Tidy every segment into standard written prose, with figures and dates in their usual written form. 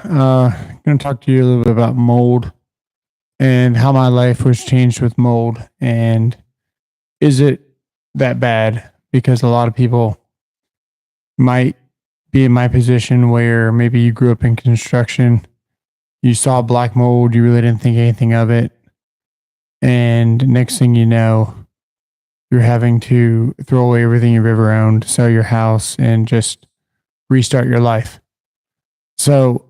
Going to talk to you a little bit about mold and how my life was changed with mold. And is it that bad? Because a lot of people might be in my position where maybe you grew up in construction, you saw black mold, you really didn't think anything of it. And next thing you know, you're having to throw away everything you've ever owned, sell your house, and just restart your life. So,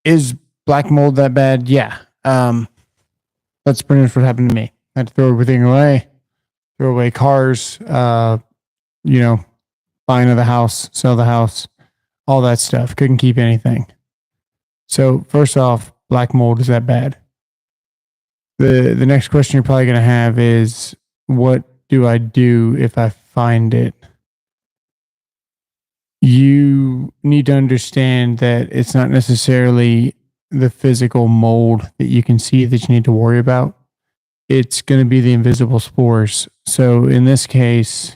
is black mold that bad? Yeah. That's pretty much what happened to me. I had to throw everything away, throw away cars, you know, buy another house, sell the house, all that stuff. Couldn't keep anything. So first off, black mold is that bad? The next question you're probably going to have is, what do I do if I find it? You need to understand that it's not necessarily the physical mold that you can see that you need to worry about. It's going to be the invisible spores. So in this case,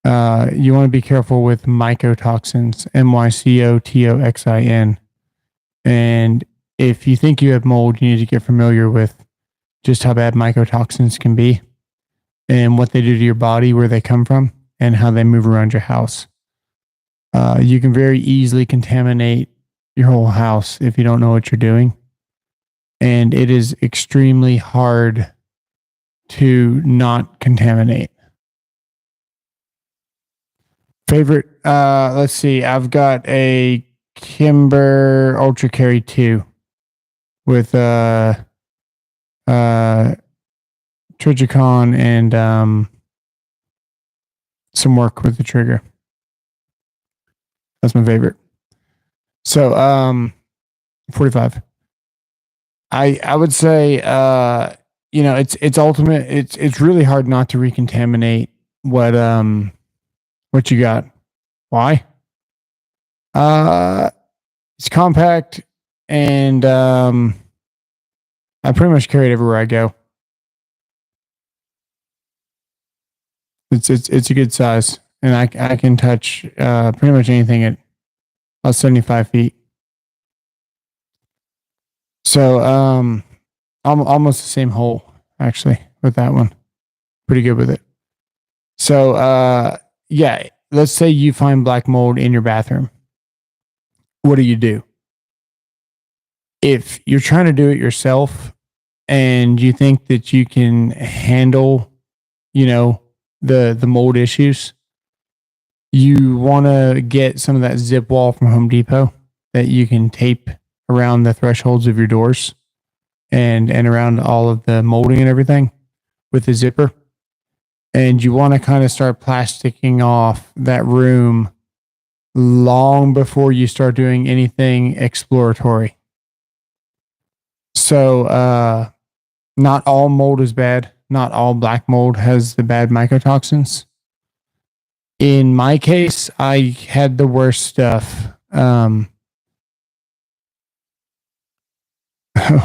you want to be careful with mycotoxins, mycotoxin. And if you think you have mold, you need to get familiar with just how bad mycotoxins can be and what they do to your body, where they come from, and how they move around your house. You can very easily contaminate your whole house if you don't know what you're doing. And it is extremely hard to not contaminate. Favorite, let's see, I've got a Kimber Ultra Carry 2 with Trigicon and some work with the trigger. That's my favorite. So 45. I would say it's ultimate. It's really hard not to recontaminate what you got. Why? It's compact, and I pretty much carry it everywhere I go. It's a good size, and I can touch pretty much anything at about 75 feet. So almost the same hole actually with that one. Pretty good with it. So yeah, let's say you find black mold in your bathroom. What do? If you're trying to do it yourself and you think that you can handle, the mold issues, you want to get some of that zip wall from Home Depot that you can tape around the thresholds of your doors and around all of the molding and everything with the zipper. And you want to kind of start plasticking off that room long before you start doing anything exploratory. So, not all mold is bad. Not all black mold has the bad mycotoxins. In my case, I had the worst stuff.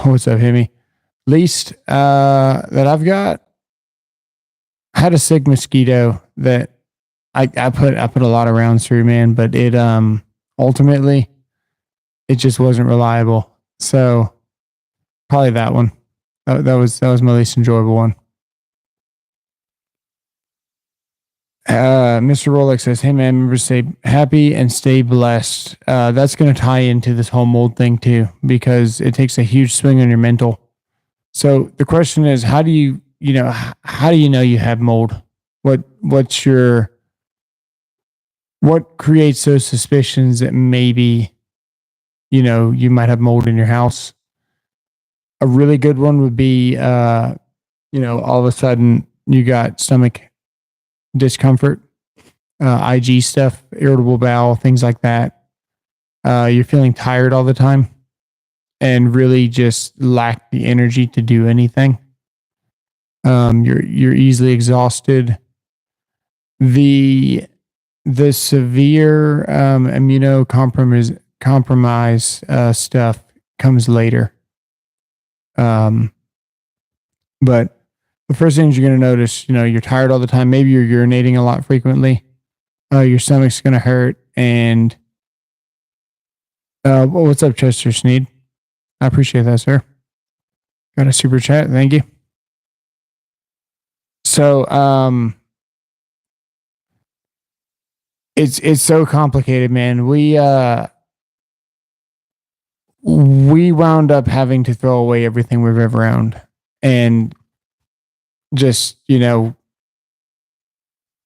What's up, Himmy? Least that I've got, I had a sick mosquito that I put a lot of rounds through, man, but it ultimately it just wasn't reliable. So probably that one. That was my least enjoyable one. Mr. Rolex says, "Hey man, remember to stay happy and stay blessed." That's going to tie into this whole mold thing too, because it takes a huge swing on your mental. So the question is, how do you know you have mold? What creates those suspicions that maybe, you might have mold in your house? A really good one would be, all of a sudden you got stomach discomfort, IG stuff, irritable bowel, things like that. You're feeling tired all the time and really just lack the energy to do anything. You're easily exhausted. The severe immunocompromise stuff comes later. But the first things you're going to notice, you're tired all the time. Maybe you're urinating a lot frequently. Your stomach's going to hurt, and Well, what's up, Chester Sneed? I appreciate that, sir. Got a super chat. Thank you. So, it's so complicated, man. We wound up having to throw away everything we've ever owned, and just live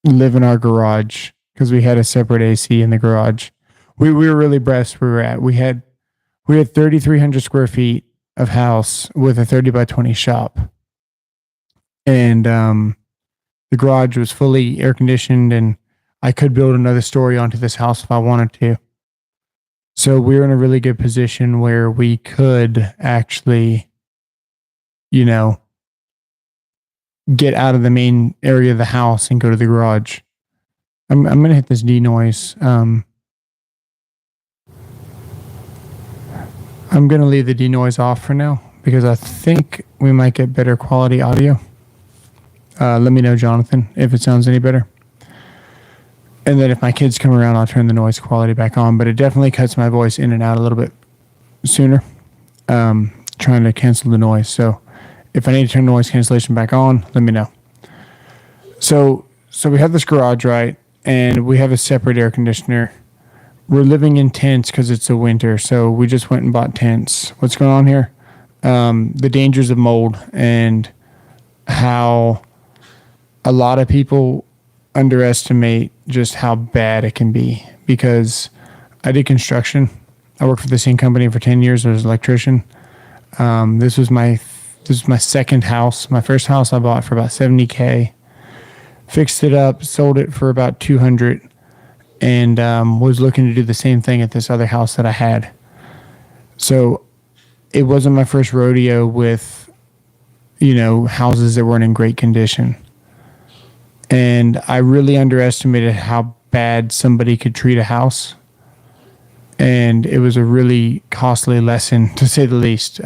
in our garage because we had a separate AC in the garage. We were really blessed where we were at. We had 3,300 square feet of house with a 30 by 20 shop, and the garage was fully air conditioned, and I could build another story onto this house if I wanted to. So we were in a really good position where we could actually, get out of the main area of the house and go to the garage. I'm gonna hit this denoise. I'm gonna leave the denoise off for now because I think we might get better quality audio. Let me know, Jonathan, if it sounds any better. And then if my kids come around, I'll turn the noise quality back on. But it definitely cuts my voice in and out a little bit sooner. Trying to cancel the noise. So if I need to turn noise cancellation back on, let me know. So we have this garage, right? And we have a separate air conditioner. We're living in tents because it's a winter. So we just went and bought tents. What's going on here? The dangers of mold and how a lot of people underestimate just how bad it can be, because I did construction. I worked for the same company for 10 years as an electrician. This was my second house. My first house I bought for about $70K, fixed it up, sold it for about 200, and was looking to do the same thing at this other house that I had. So it wasn't my first rodeo with, houses that weren't in great condition. And I really underestimated how bad somebody could treat a house. And it was a really costly lesson, to say the least,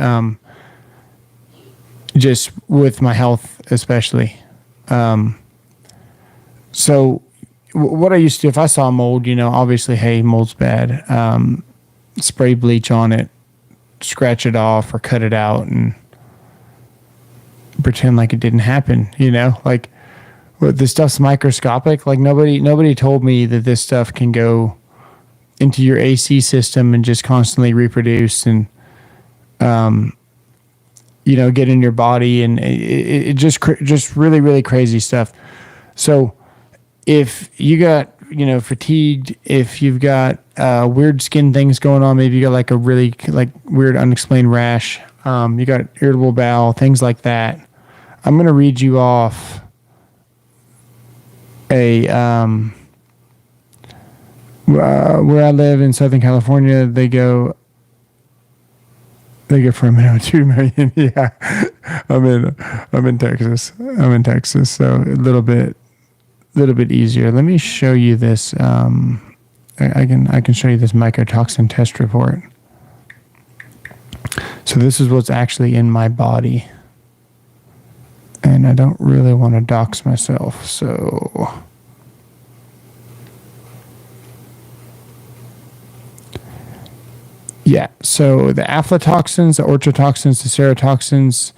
just with my health especially. So what I used to do, if I saw mold, obviously, hey, mold's bad. Spray bleach on it, scratch it off or cut it out and pretend like it didn't happen, like, this stuff's microscopic. Like nobody told me that this stuff can go into your AC system and just constantly reproduce and, get in your body, and it just really, really crazy stuff. So if you got, fatigued, if you've got weird skin things going on, maybe you got like a really like weird unexplained rash, you got irritable bowel, things like that. I'm going to read you off where I live in Southern California, they go for a minimum of 2 million. Yeah, I'm in Texas. So a little bit easier. Let me show you this. I can show you this mycotoxin test report. So this is what's actually in my body. And I don't really want to dox myself, so yeah. So the aflatoxins, the orthotoxins, the serotoxins,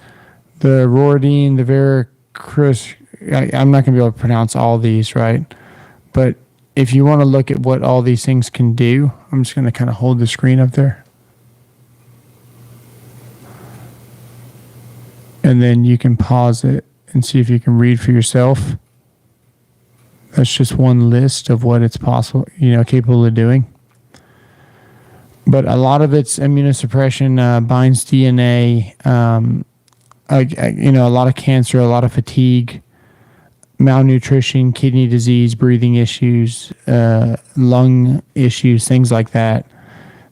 the roridine, the veracruz. I'm not going to be able to pronounce all these, right? But if you want to look at what all these things can do, I'm just going to kind of hold the screen up there. And then you can pause it and see if you can read for yourself. That's just one list of what it's possible, capable of doing. But a lot of it's immunosuppression, binds DNA, a lot of cancer, a lot of fatigue, malnutrition, kidney disease, breathing issues, lung issues, things like that.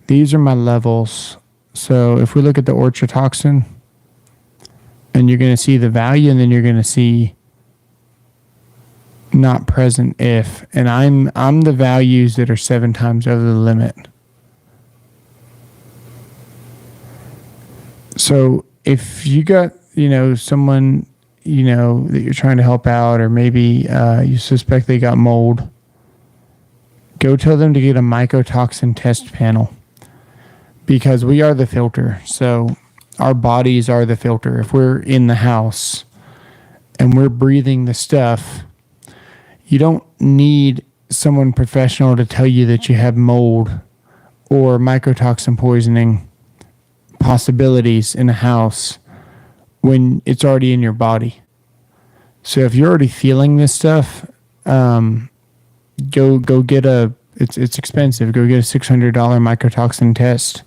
These are my levels. So if we look at the orthotoxin, and you're going to see the value, and then you're going to see not present if. And I'm the values that are 7 times over the limit. So if you got, someone, that you're trying to help out, or maybe you suspect they got mold, go tell them to get a mycotoxin test panel. because we are the filter. So our bodies are the filter. If we're in the house and we're breathing the stuff, you don't need someone professional to tell you that you have mold or mycotoxin poisoning possibilities in a house when it's already in your body. So if you're already feeling this stuff, go get it's expensive. Go get a $600 mycotoxin test.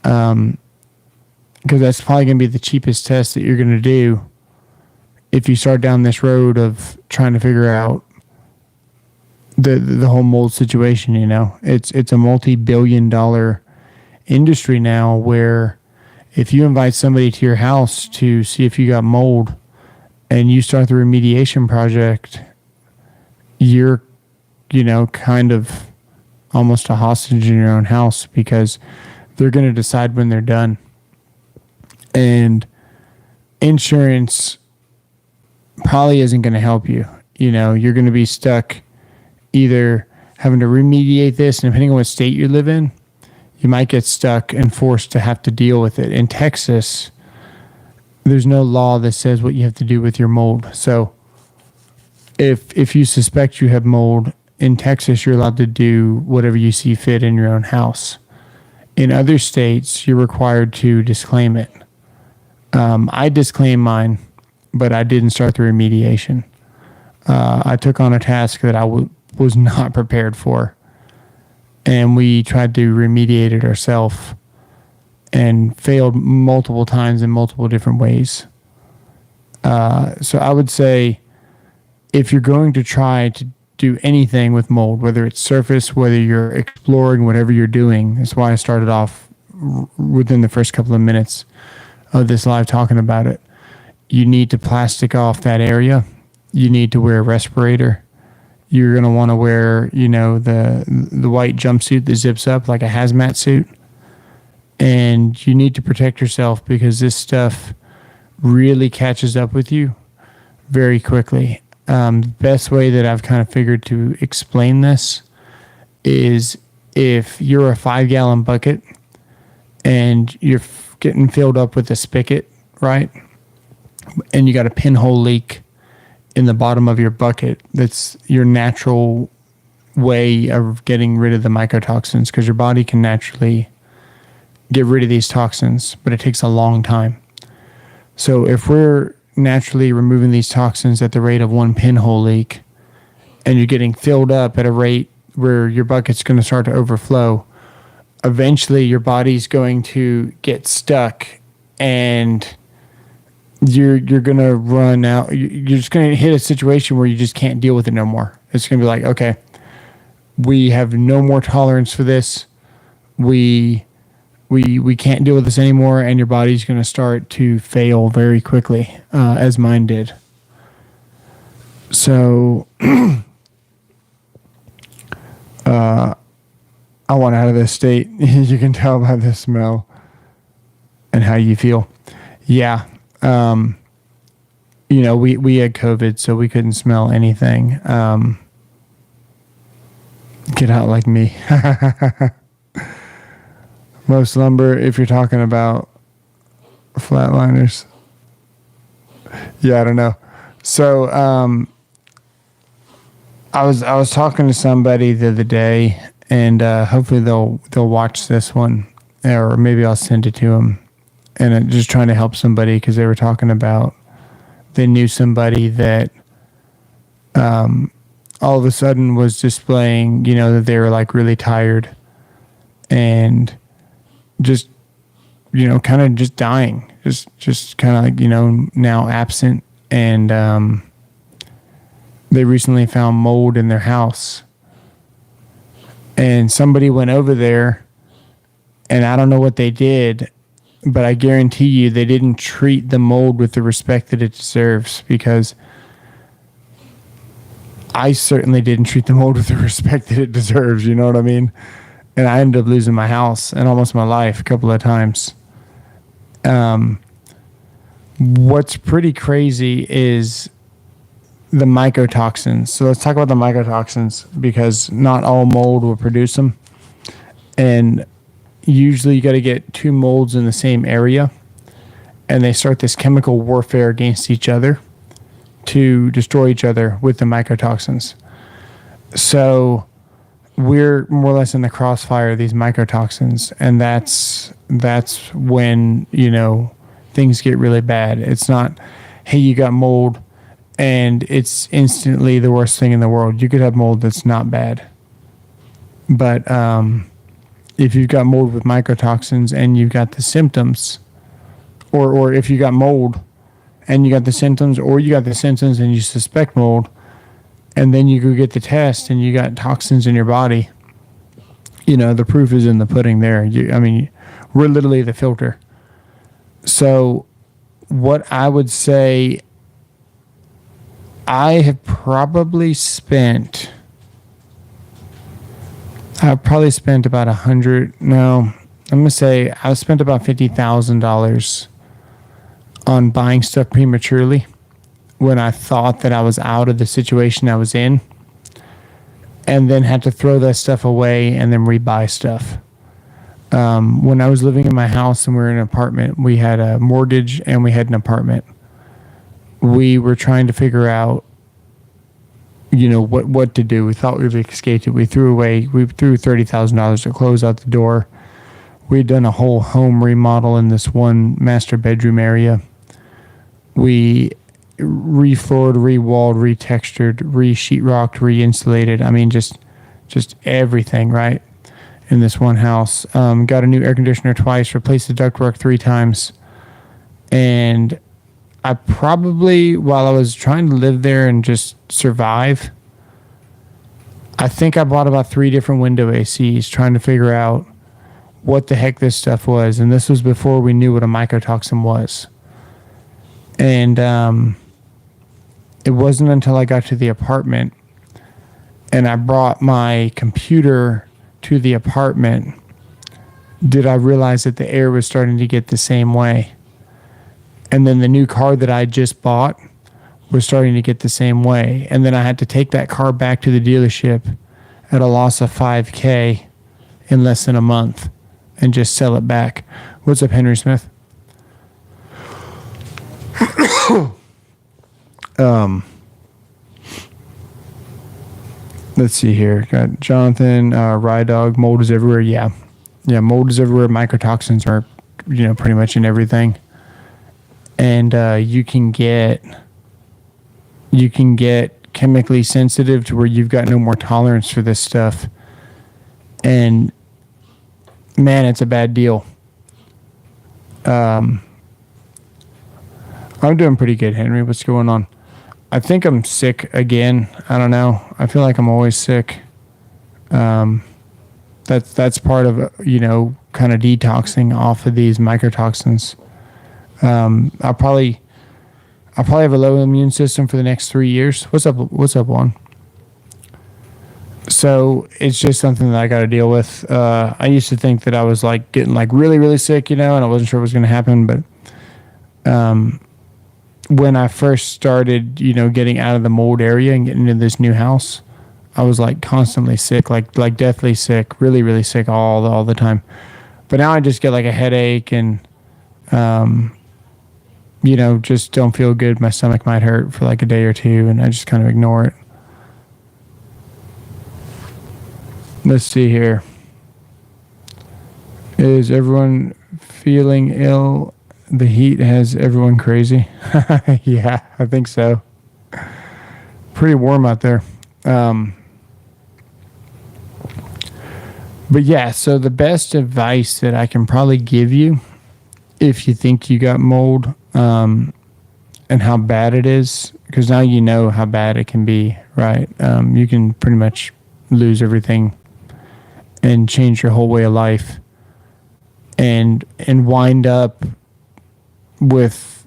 Because that's probably going to be the cheapest test that you're going to do if you start down this road of trying to figure out the whole mold situation. It's a multi-billion-dollar industry now, where if you invite somebody to your house to see if you got mold and you start the remediation project, you're kind of almost a hostage in your own house, because they're going to decide when they're done. And insurance probably isn't going to help you. You're going to be stuck either having to remediate this, and depending on what state you live in, you might get stuck and forced to have to deal with it. In Texas, there's no law that says what you have to do with your mold. So if you suspect you have mold, in Texas, you're allowed to do whatever you see fit in your own house. In other states, you're required to disclaim it. I disclaimed mine, but I didn't start the remediation. I took on a task that I was not prepared for, and we tried to remediate it ourselves and failed multiple times in multiple different ways. So I would say, if you're going to try to do anything with mold, whether it's surface, whether you're exploring, whatever you're doing, that's why I started off within the first couple of minutes of this live talking about it. You need to plastic off that area. You need to wear a respirator. You're going to want to wear, the white jumpsuit that zips up like a hazmat suit. And you need to protect yourself, because this stuff really catches up with you very quickly. The best way that I've kind of figured to explain this is, if you're a 5-gallon bucket and you're getting filled up with a spigot, right? And you got a pinhole leak in the bottom of your bucket. That's your natural way of getting rid of the mycotoxins, because your body can naturally get rid of these toxins, but it takes a long time. So if we're naturally removing these toxins at the rate of one pinhole leak, and you're getting filled up at a rate where your bucket's going to start to overflow, eventually your body's going to get stuck, and you're going to run out. You're just going to hit a situation where you just can't deal with it no more. It's going to be like, okay, we have no more tolerance for this. We can't deal with this anymore, and your body's going to start to fail very quickly, as mine did. So I want out of this state. You can tell by the smell and how you feel. Yeah. We had COVID, so we couldn't smell anything. Get out like me. Most lumber, if you're talking about flatliners. Yeah, I don't know. So I was talking to somebody the other day, and hopefully they'll watch this one, or maybe I'll send it to them. And I'm just trying to help somebody, because they were talking about, they knew somebody that all of a sudden was displaying, that they were like really tired and just, kind of just dying, just kind of like, now absent. And they recently found mold in their house, and somebody went over there, and I don't know what they did, but I guarantee you they didn't treat the mold with the respect that it deserves, because I certainly didn't treat the mold with the respect that it deserves. You know what I mean? And I ended up losing my house and almost my life a couple of times. What's pretty crazy is the mycotoxins. So let's talk about the mycotoxins, because not all mold will produce them. And, usually you got to get two molds in the same area, and they start this chemical warfare against each other to destroy each other with the mycotoxins. So we're more or less in the crossfire of these mycotoxins, and that's when, you know, things get really bad. It's not, hey, you got mold and it's instantly the worst thing in the world. You could have mold that's not bad. But if you've got mold with mycotoxins and you've got the symptoms, or if you got mold and you got the symptoms, or you got the symptoms and you suspect mold, and then you go get the test and you got toxins in your body, you know, the proof is in the pudding there. I mean, we're literally the filter. So what I would say, I've probably spent about I've spent about $50,000 on buying stuff prematurely when I thought that I was out of the situation I was in, and then had to throw that stuff away and then rebuy stuff. When I was living in my house and we were in an apartment, we had a mortgage and we had an apartment. We were trying to figure out, you know, what to do. We thought we've escaped it. We threw $30,000 of clothes out the door. We'd done a whole home remodel in this one master bedroom area. We refloored, re-walled, re-textured, re-sheetrocked, re-insulated. I mean, just everything, right, in this one house. Got a new air conditioner twice, replaced the ductwork 3 times. And I probably, while I was trying to live there and just survive, I think I bought about 3 different window ACs trying to figure out what the heck this stuff was. And this was before we knew what a mycotoxin was. And it wasn't until I got to the apartment and I brought my computer to the apartment did I realize that the air was starting to get the same way. And then the new car that I just bought was starting to get the same way. And then I had to take that car back to the dealership at a loss of $5,000 in less than a month and just sell it back. What's up, Henry Smith? Let's see here. Got Jonathan, Rye Dog. Mold is everywhere. Yeah, mold is everywhere. Mycotoxins are, you know, pretty much in everything. And you can get chemically sensitive to where you've got no more tolerance for this stuff. And man, it's a bad deal. I'm doing pretty good, Henry. What's going on? I think I'm sick again. I don't know. I feel like I'm always sick. That's part of, you know, kind of detoxing off of these mycotoxins. I'll probably have a low immune system for the next 3 years. What's up, Juan? So it's just something that I got to deal with. I used to think that I was like getting like really, really sick, you know, and I wasn't sure what was going to happen. But when I first started, you know, getting out of the mold area and getting into this new house, I was like constantly sick, like deathly sick, really, really sick all the time. But now I just get like a headache and, you know, just don't feel good. My stomach might hurt for like a day or two, and I just kind of ignore it. Let's see here. Is everyone feeling ill? The heat has everyone crazy. Yeah, I think so. Pretty warm out there. But yeah, so the best advice that I can probably give you if you think you got mold, and how bad it is, because now you know how bad it can be, right? You can pretty much lose everything and change your whole way of life and wind up with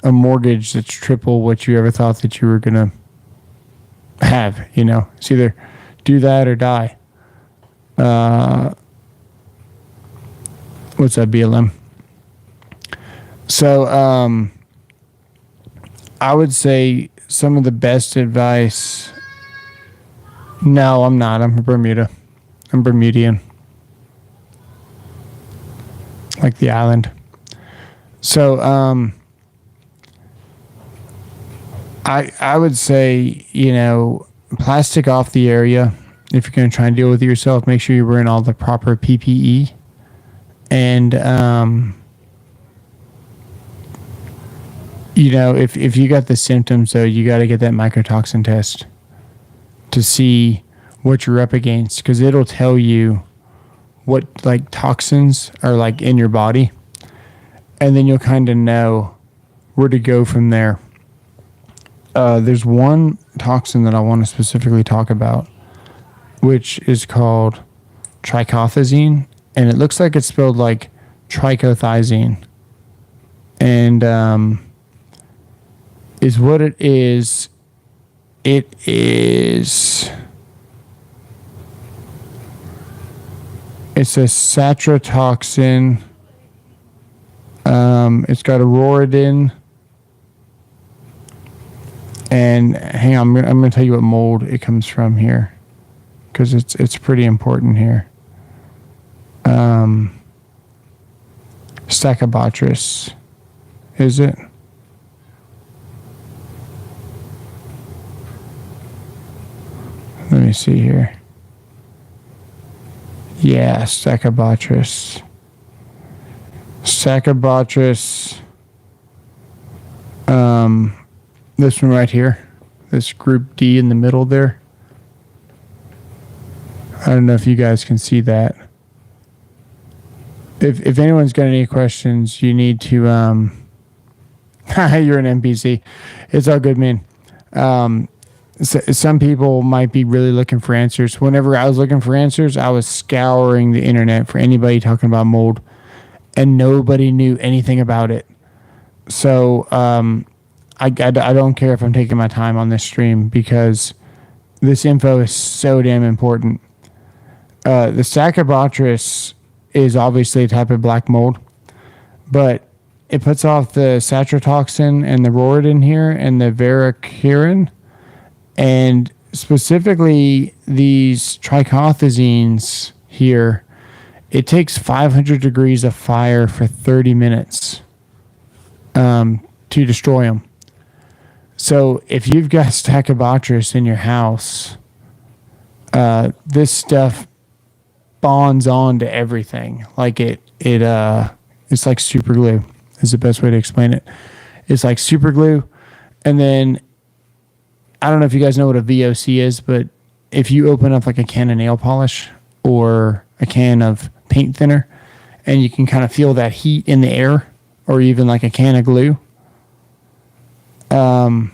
a mortgage that's triple what you ever thought that you were going to have, you know. It's either do that or die. What's up, BLM? So, I would say some of the best advice. No, I'm not. I'm from Bermuda. I'm Bermudian. like the island. So I would say, plastic off the area. If you're going to try and deal with it yourself, make sure you're wearing all the proper PPE. And, if you got the symptoms, though, you got to get that mycotoxin test to see what you're up against, because it'll tell you what like toxins are like in your body, and then you'll kind of know where to go from there. There's one toxin that I want to specifically talk about, which is called trichothazine, and it looks like it's spelled like trichothizine, and is what it is. It is. It's a satrotoxin. It's got a roridin. And hang on, I'm going to tell you what mold it comes from here, because it's pretty important here. Stachybotrys, is it? Let me see here. Yeah, stachybotrys. Stachybotrys. This one right here. This group D in the middle there. I don't know if you guys can see that. If anyone's got any questions, you need to you're an NPC. It's all good, man. Some people might be really looking for answers. Whenever I was looking for answers, I was scouring the internet for anybody talking about mold, and nobody knew anything about it. So I don't care if I'm taking my time on this stream, because this info is so damn important. The Stachybotrys is obviously a type of black mold, but it puts off the satrotoxin and the roridin here and the varicarin. And specifically these trichothazines here, it takes 500 degrees of fire for 30 minutes to destroy them. So if you've got Stachybotrys in your house, this stuff bonds on to everything. Like it's like super glue is the best way to explain it. It's like super glue. And then I don't know if you guys know what a VOC is, but if you open up like a can of nail polish or a can of paint thinner, and you can kind of feel that heat in the air, or even like a can of glue, that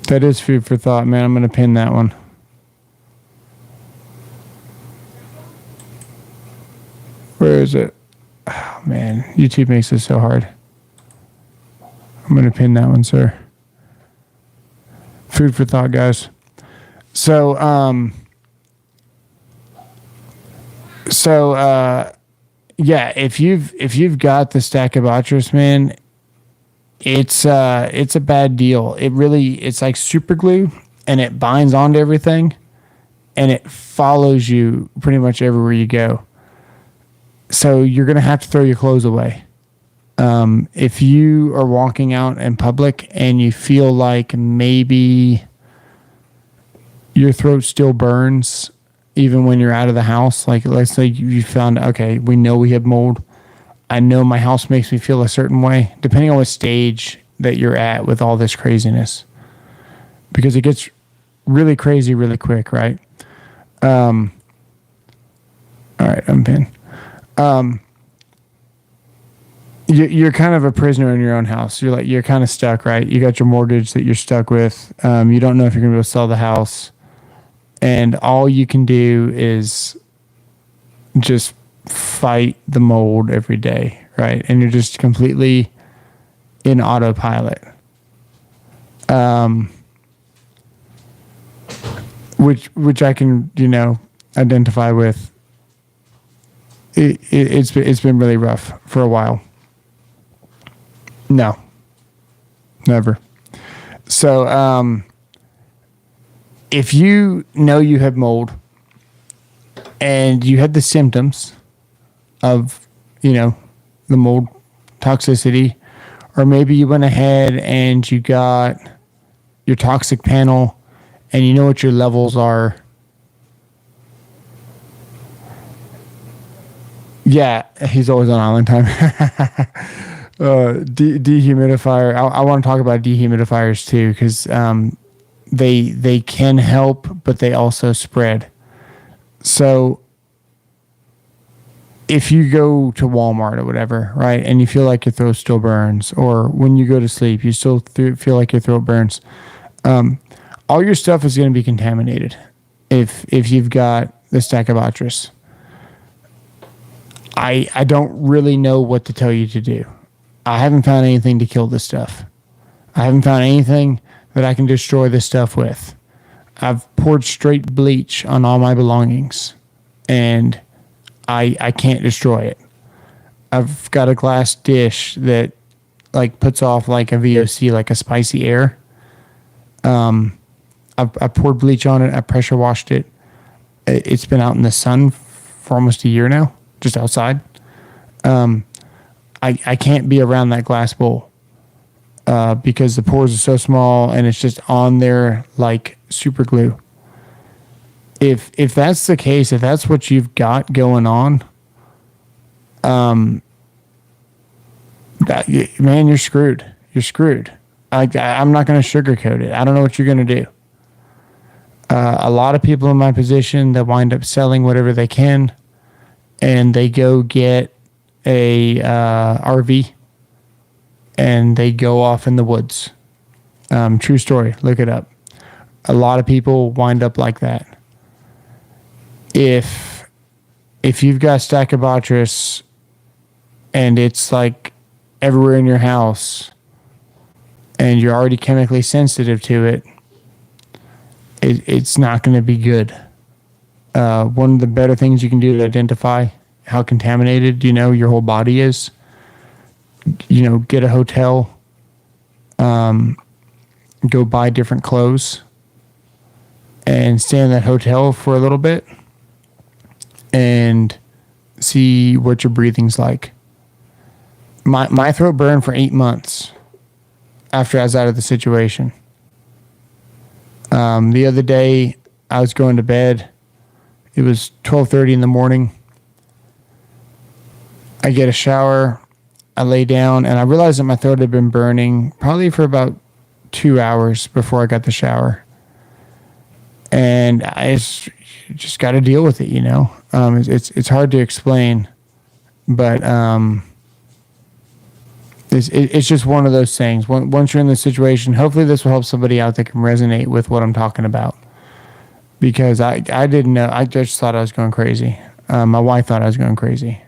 is food for thought, man. I'm going to pin that one. Where is it? Oh, man. YouTube makes this so hard. I'm going to pin that one, sir. Food for thought, guys. So, yeah, if you've got the Stachybotrys, man, it's a bad deal. It's like super glue, and it binds onto everything, and it follows you pretty much everywhere you go. So you're going to have to throw your clothes away. If you are walking out in public and you feel like maybe your throat still burns even when you're out of the house, like let's say you found, okay, we know we have mold. I know my house makes me feel a certain way, depending on what stage that you're at with all this craziness, because it gets really crazy really quick, right? All right, I'm pinned. You're kind of a prisoner in your own house. You're kind of stuck, right? You got your mortgage that you're stuck with. You don't know if you're going to be able to sell the house, and all you can do is just fight the mold every day, right? And you're just completely in autopilot. Which I can, identify with. It's been really rough for a while. No, never. So, if you know you have mold and you had the symptoms of, the mold toxicity. Or maybe you went ahead and you got your toxic panel and you know what your levels are. Yeah, he's always on island time. Dehumidifier. I want to talk about dehumidifiers too, because they can help, but they also spread. So if you go to Walmart or whatever, right, and you feel like your throat still burns, or when you go to sleep, you still feel like your throat burns, all your stuff is going to be contaminated if you've got the stachybotrys. I don't really know what to tell you to do. I haven't found anything to kill this stuff. I haven't found anything that I can destroy this stuff with. I've poured straight bleach on all my belongings, and I can't destroy it. I've got a glass dish that like puts off like a VOC, like a spicy air. I poured bleach on it. I pressure washed it. It's been out in the sun for almost a year now, just outside. I can't be around that glass bowl because the pores are so small and it's just on there like super glue. If that's the case, if that's what you've got going on, man, you're screwed. You're screwed. I'm not going to sugarcoat it. I don't know what you're going to do. A lot of people in my position that wind up selling whatever they can, and they go get a RV, and they go off in the woods. True story. Look it up. A lot of people wind up like that. If you've got stachybotrys and it's like everywhere in your house, and you're already chemically sensitive to it, it's not going to be good. One of the better things you can do to identify how contaminated your whole body is, get a hotel, go buy different clothes, and stay in that hotel for a little bit and see what your breathing's like. My throat burned for 8 months after I was out of the situation. The other day I was going to bed. It was 12:30 in the morning. I get a shower. I lay down and I realized that my throat had been burning probably for about 2 hours before I got the shower. And I just got to deal with it, It's hard to explain, but it's just one of those things. Once you're in the situation, hopefully this will help somebody out that can resonate with what I'm talking about. Because I didn't know. I just thought I was going crazy. My wife thought I was going crazy.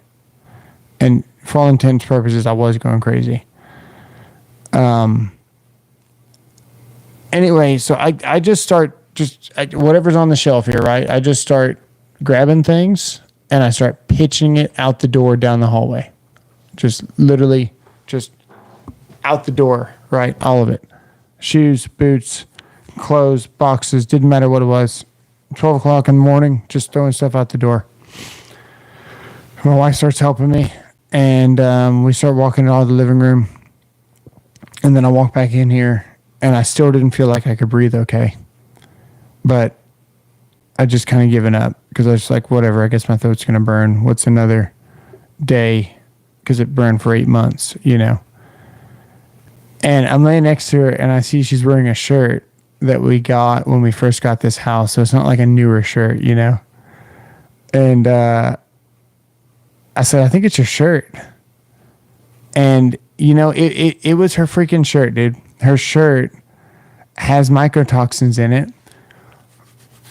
And for all intents and purposes, I was going crazy. Anyway, so I just start whatever's on the shelf here, right? I just start grabbing things and I start pitching it out the door down the hallway. Just literally just out the door, right? All of it. Shoes, boots, clothes, boxes, didn't matter what it was. 12 o'clock in the morning, just throwing stuff out the door. My wife starts helping me, and we start walking out of the living room. And then I walk back in here, and I still didn't feel like I could breathe okay. But I just kind of given up because I was like, whatever, I guess my throat's going to burn. What's another day? Because it burned for 8 months, And I'm laying next to her, and I see she's wearing a shirt that we got when we first got this house. So it's not like a newer shirt, And I said, I think it's your shirt. And, it was her freaking shirt, dude. Her shirt has mycotoxins in it.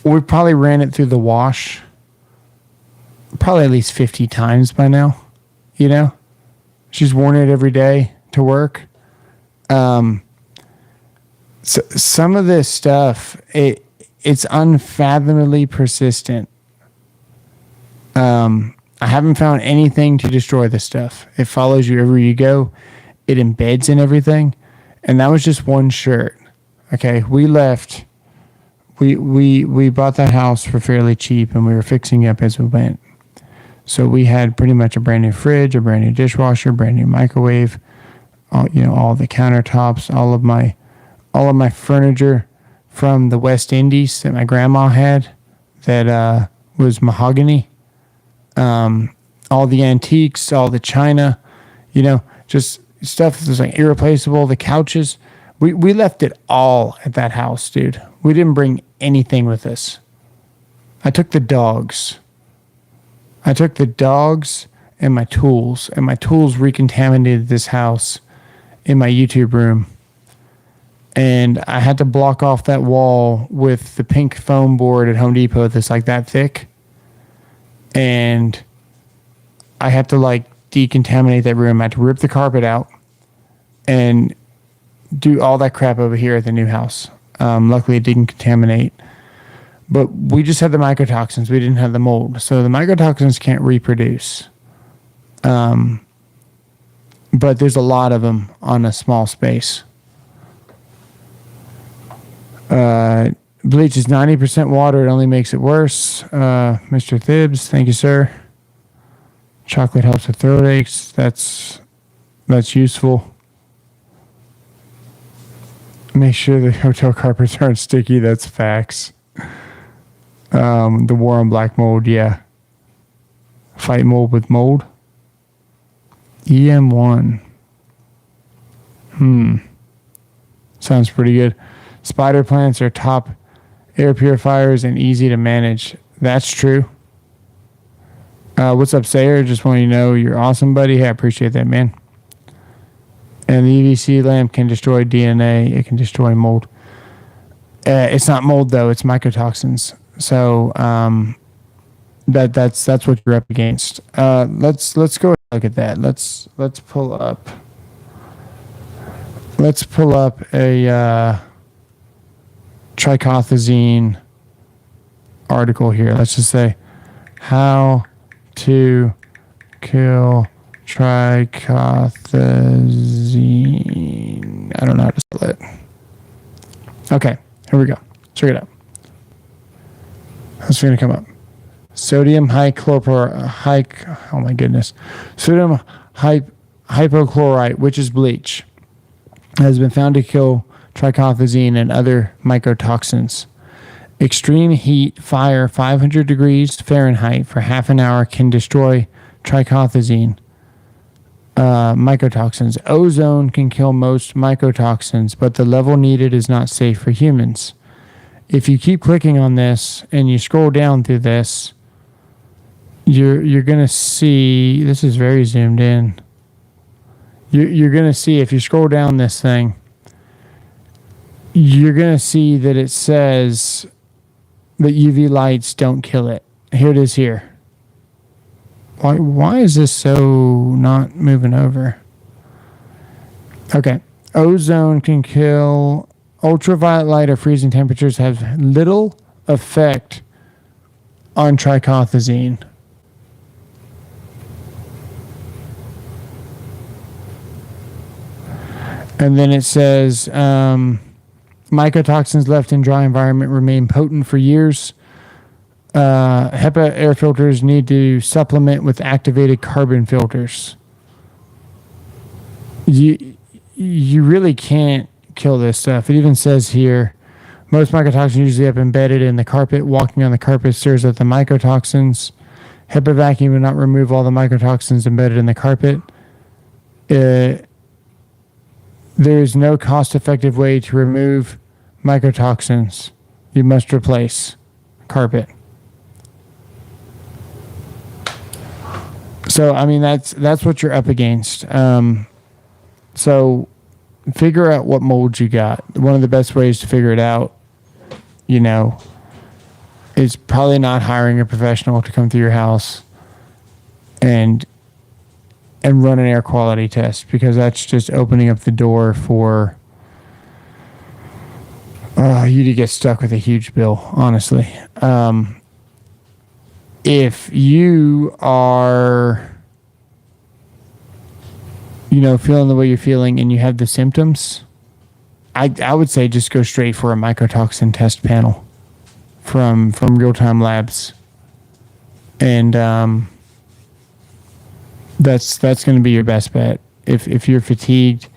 We probably ran it through the wash probably at least 50 times by now, She's worn it every day to work. So some of this stuff, it's unfathomably persistent. I haven't found anything to destroy this stuff. It follows you everywhere you go. It embeds in everything. And that was just one shirt. Okay, we left. We bought that house for fairly cheap, and we were fixing it up as we went. So we had pretty much a brand new fridge, a brand new dishwasher, brand new microwave, all the countertops, all of my furniture from the West Indies that my grandma had that was mahogany. All the antiques, all the china, just stuff that's like irreplaceable. The couches, we left it all at that house, dude. We didn't bring anything with us. I took the dogs and my tools, recontaminated this house in my YouTube room. And I had to block off that wall with the pink foam board at Home Depot that's like that thick. And I had to like decontaminate that room. I had to rip the carpet out and do all that crap over here at the new house. Luckily it didn't contaminate. But we just had the mycotoxins. We didn't have the mold. So the mycotoxins can't reproduce. But there's a lot of them on a small space. Bleach is 90% water. It only makes it worse. Mr. Thibs, thank you, sir. Chocolate helps with throat aches. That's useful. Make sure the hotel carpets aren't sticky. That's facts. The war on black mold, yeah. Fight mold with mold. EM1. Sounds pretty good. Spider plants are top air purifiers and easy to manage. That's true. What's up, Sayer? Just want you to know you're awesome, buddy. Hey, I appreciate that, man. And the UVC lamp can destroy DNA. It can destroy mold. It's not mold though. It's mycotoxins. So that's what you're up against. Let's go and look at that. Let's pull up a trichothazine article here. Let's just say how to kill trichothazine. I don't know how to spell it. Okay, here we go. Check it out. What's going to come up? Sodium hypochlorite, which is bleach, has been found to kill trichothazine and other mycotoxins. Extreme heat, fire, 500 degrees Fahrenheit for half an hour can destroy trichothazine mycotoxins. Ozone can kill most mycotoxins, but the level needed is not safe for humans. If you keep clicking on this and you scroll down through this, you're going to see, this is very zoomed in. You're going to see, if you scroll down this thing, you're going to see that it says that UV lights don't kill it. Here it is here. Why is this so not moving over? Okay. Ozone can kill. Ultraviolet light or freezing temperatures have little effect on trichothazine. And then it says mycotoxins left in dry environment remain potent for years. HEPA air filters need to supplement with activated carbon filters. You really can't kill this stuff. It even says here, most mycotoxins usually have embedded in the carpet. Walking on the carpet stirs up the mycotoxins. HEPA vacuum will not remove all the mycotoxins embedded in the carpet. There is no cost-effective way to remove mycotoxins. You must replace carpet. So, I mean, that's what you're up against. So, figure out what mold you got. One of the best ways to figure it out, is probably not hiring a professional to come through your house and run an air quality test, because that's just opening up the door for you to get stuck with a huge bill, honestly. If you are, feeling the way you're feeling and you have the symptoms, I would say just go straight for a mycotoxin test panel from real-time labs. And That's going to be your best bet. If you're fatigued,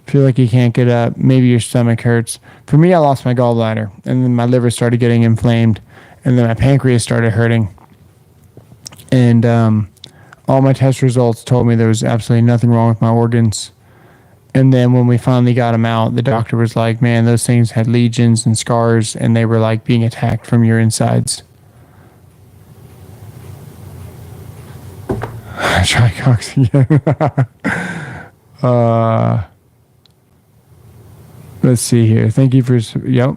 feel like you can't get up, maybe your stomach hurts. For me, I lost my gallbladder, and then my liver started getting inflamed, and then my pancreas started hurting. And all my test results told me there was absolutely nothing wrong with my organs. And then when we finally got them out, the doctor was like, man, those things had lesions and scars, and they were like being attacked from your insides. Let's see here. Thank you for, yep.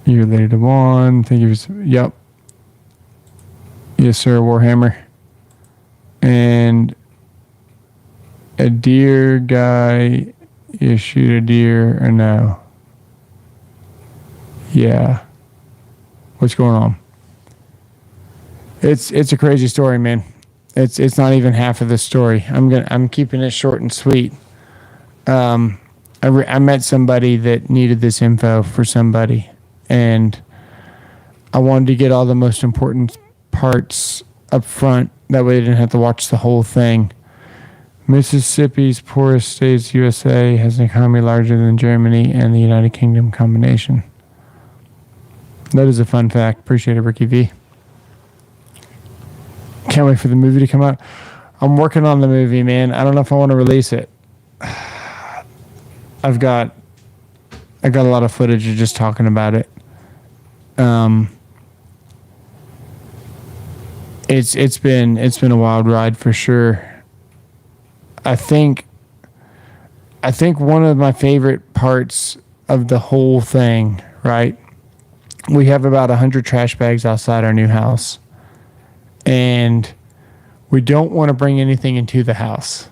You're related to one. Thank you for, yep. Yes, sir, Warhammer. And a deer guy, you shoot a deer or no? Yeah. What's going on? It's a crazy story, man. It's not even half of the story. I'm keeping it short and sweet. I met somebody that needed this info for somebody, and I wanted to get all the most important parts up front. That way, they didn't have to watch the whole thing. Mississippi's poorest states, USA, has an economy larger than Germany and the United Kingdom combination. That is a fun fact. Appreciate it, Ricky V. Can't wait for the movie to come out. I'm working on the movie, man. I don't know if I want to release it. I got a lot of footage of just talking about it. It's been a wild ride for sure. I think one of my favorite parts of the whole thing, right? We have about 100 trash bags outside our new house. And we don't want to bring anything into the house.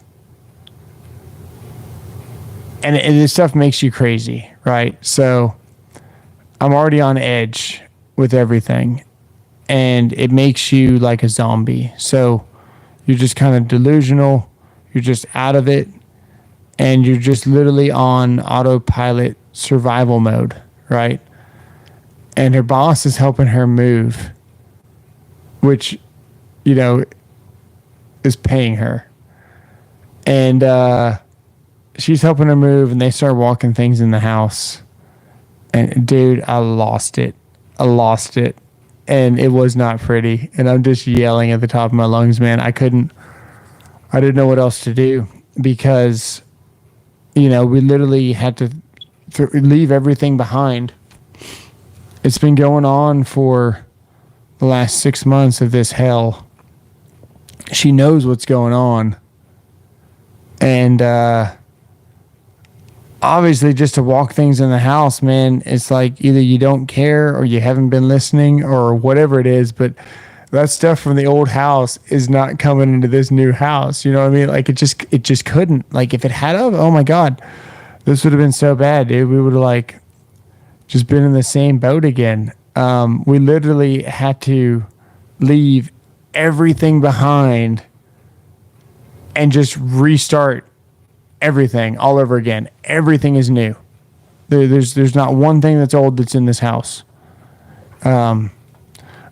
And this stuff makes you crazy, right? So I'm already on edge with everything. And it makes you like a zombie. So you're just kind of delusional. You're just out of it. And you're just literally on autopilot survival mode, right? And her boss is helping her move, which, you know, is paying her. And she's helping her move, and they start walking things in the house. And dude, I lost it. And it was not pretty. And I'm just yelling at the top of my lungs, man. I didn't know what else to do, because, you know, we literally had to leave everything behind. It's been going on for the last 6 months of this hell. She knows what's going on. And obviously, just to walk things in the house, man, it's like either you don't care or you haven't been listening or whatever it is. But that stuff from the old house is not coming into this new house. You know what I mean? Like it just couldn't. Like if it had, oh my God, this would have been so bad, dude. We would have like just been in the same boat again. We literally had to leave everything behind and just restart everything all over again. Everything is new. There's not one thing that's old that's in this house. I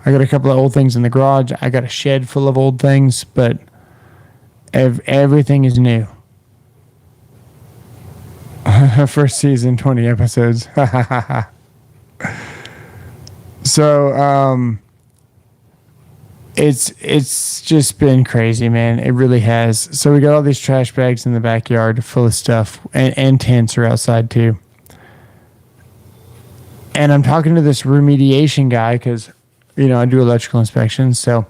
got a couple of old things in the garage. I got a shed full of old things, but everything is new. First season, 20 episodes. So, it's just been crazy, man. It really has. So we got all these trash bags in the backyard full of stuff, and tents are outside too. And I'm talking to this remediation guy because, you know, I do electrical inspections. So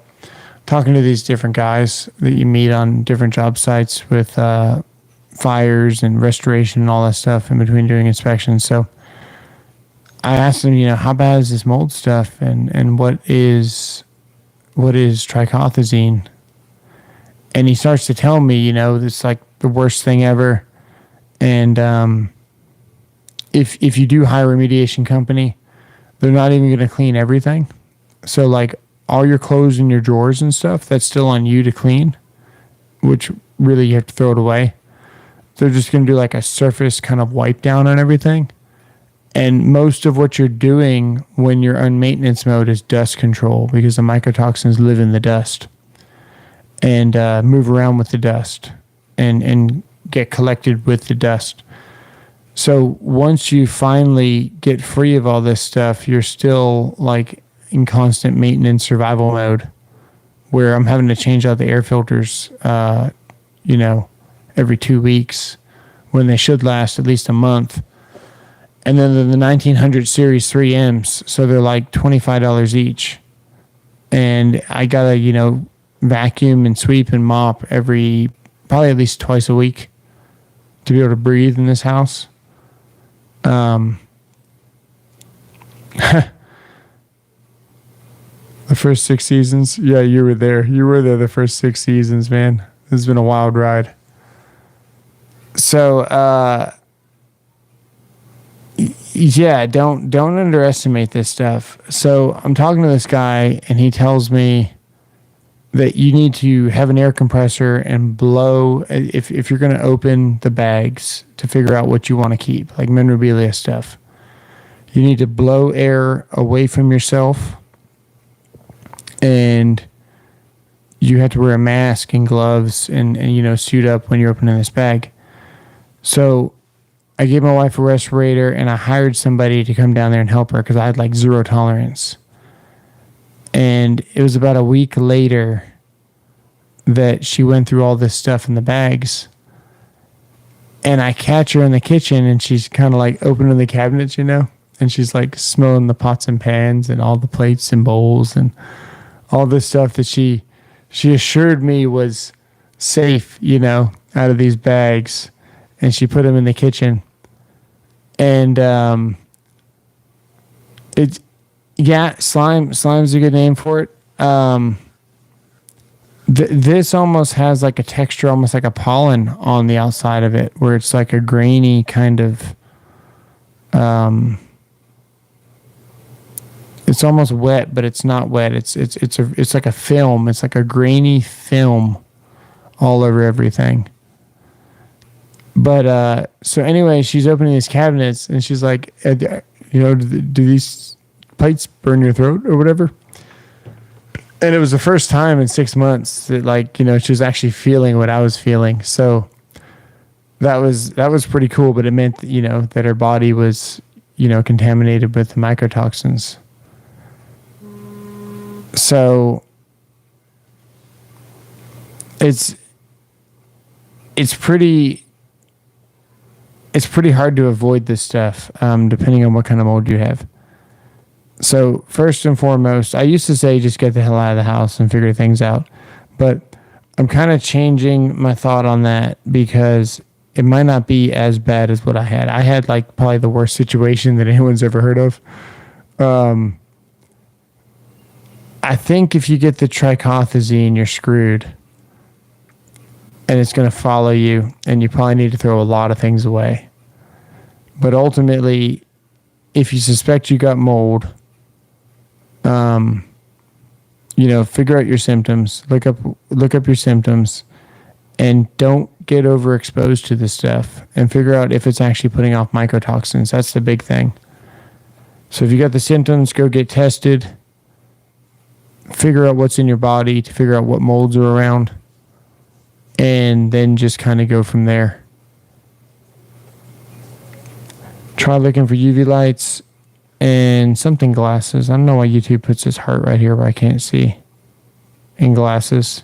talking to these different guys that you meet on different job sites with fires and restoration and all that stuff in between doing inspections. So I asked him, you know, how bad is this mold stuff, and what is trichothazine? And he starts to tell me, you know, it's like the worst thing ever. And if you do hire a remediation company, they're not even going to clean everything. So like all your clothes and your drawers and stuff, that's still on you to clean, which really you have to throw it away. They're just going to do like a surface kind of wipe down on everything. And most of what you're doing when you're on maintenance mode is dust control, because the mycotoxins live in the dust and move around with the dust and get collected with the dust. So once you finally get free of all this stuff, you're still like in constant maintenance survival mode, where I'm having to change out the air filters, every 2 weeks when they should last at least a month. And then the 1900 series 3Ms, so they're like $25 each. And I gotta, vacuum and sweep and mop probably at least twice a week to be able to breathe in this house. The first 6 seasons, yeah, you were there. You were there the first 6 seasons, man. This has been a wild ride. So, yeah, don't underestimate this stuff. So I'm talking to this guy, and he tells me that you need to have an air compressor and blow, if you're going to open the bags to figure out what you want to keep, like memorabilia stuff. You need to blow air away from yourself, and you have to wear a mask and gloves and suit up when you're opening this bag. So I gave my wife a respirator, and I hired somebody to come down there and help her because I had like zero tolerance. And it was about a week later that she went through all this stuff in the bags. And I catch her in the kitchen, and she's kind of like opening the cabinets, and she's like smelling the pots and pans and all the plates and bowls and all this stuff that she assured me was safe, out of these bags. And she put them in the kitchen. And slime's a good name for it. This almost has like a texture, almost like a pollen on the outside of it, where it's like a grainy kind of, it's almost wet, but it's not wet. It's like a film. It's like a grainy film all over everything. But so anyway, she's opening these cabinets, and she's like, do these plates burn your throat or whatever? And it was the first time in 6 months that she was actually feeling what I was feeling. So that was pretty cool, but it meant that her body was contaminated with the mycotoxins. So it's pretty hard to avoid this stuff, depending on what kind of mold you have. So first and foremost, I used to say just get the hell out of the house and figure things out. But I'm kind of changing my thought on that, because it might not be as bad as what I had. I had like probably the worst situation that anyone's ever heard of. I think if you get the trichothezene, you're screwed. And it's going to follow you, and you probably need to throw a lot of things away. But ultimately, if you suspect you got mold, figure out your symptoms, look up your symptoms, and don't get overexposed to this stuff, and figure out if it's actually putting off mycotoxins. That's the big thing. So if you got the symptoms, go get tested, figure out what's in your body to figure out what molds are around, and then just kind of go from there. Try looking for UV lights and something glasses. I don't know why YouTube puts this heart right here where I can't see. And glasses.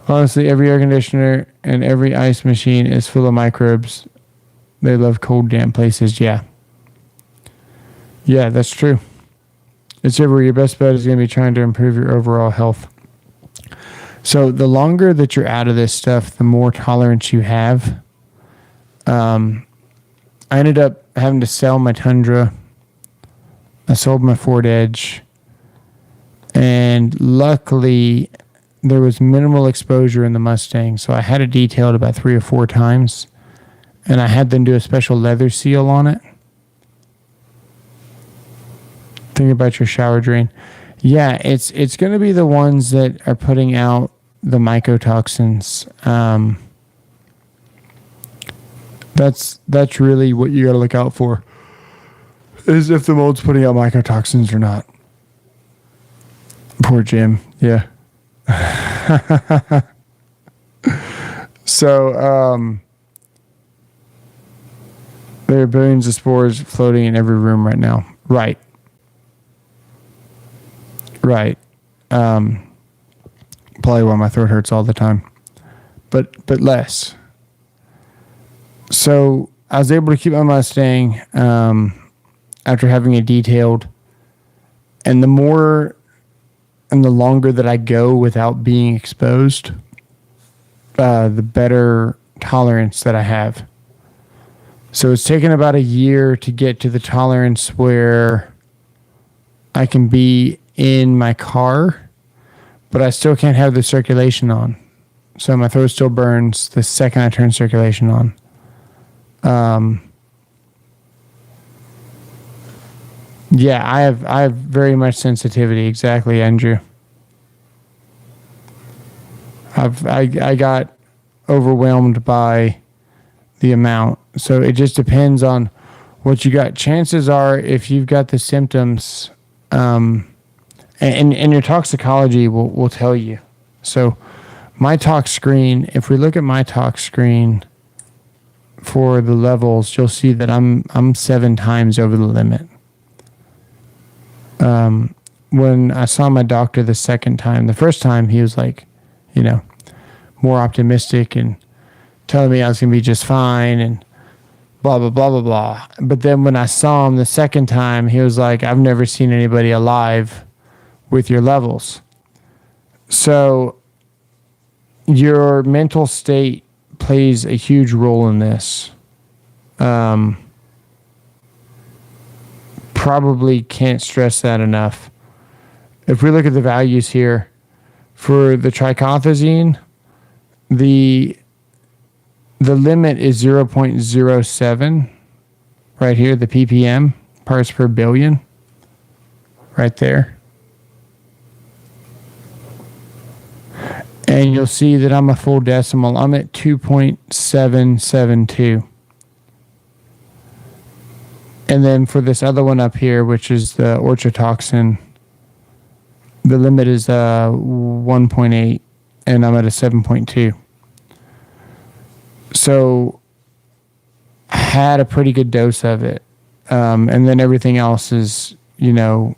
Honestly, every air conditioner and every ice machine is full of microbes. They love cold, damp places. Yeah. Yeah, that's true. It's everywhere. Your best bet is going to be trying to improve your overall health. So the longer that you're out of this stuff, the more tolerance you have. I ended up having to sell my Tundra. I sold my Ford Edge. And luckily, there was minimal exposure in the Mustang. So I had it detailed about 3 or 4 times. And I had them do a special leather seal on it. Think about your shower drain. Yeah, it's going to be the ones that are putting out the mycotoxins. That's really what you got to look out for, is if the mold's putting out mycotoxins or not. Poor Jim. Yeah. So, there are billions of spores floating in every room right now. Right. Probably why my throat hurts all the time. But less. So I was able to keep my Mustang after having it detailed. And the more and the longer that I go without being exposed, the better tolerance that I have. So it's taken about a year to get to the tolerance where I can be in my car, but I still can't have the circulation on. So my throat still burns the second I turn circulation on. Yeah, I have very much sensitivity. Exactly, Andrew. I got overwhelmed by the amount. So it just depends on what you got. Chances are, if you've got the symptoms, and your toxicology will tell you. So my tox screen, if we look at my tox screen for the levels, you'll see that I'm 7 times over the limit. When I saw my doctor the second time, the first time he was like, more optimistic and telling me I was going to be just fine and blah, blah, blah, blah, blah. But then when I saw him the second time, he was like, I've never seen anybody alive with your levels. So your mental state plays a huge role in this. Probably can't stress that enough. If we look at the values here, for the trichothazine, the limit is 0.07 right here, the ppm, parts per billion, right there. And you'll see that I'm a full decimal. I'm at 2.772. And then for this other one up here, which is the orchotoxin, the limit is 1.8, and I'm at a 7.2. So I had a pretty good dose of it. And then everything else is, 0.5,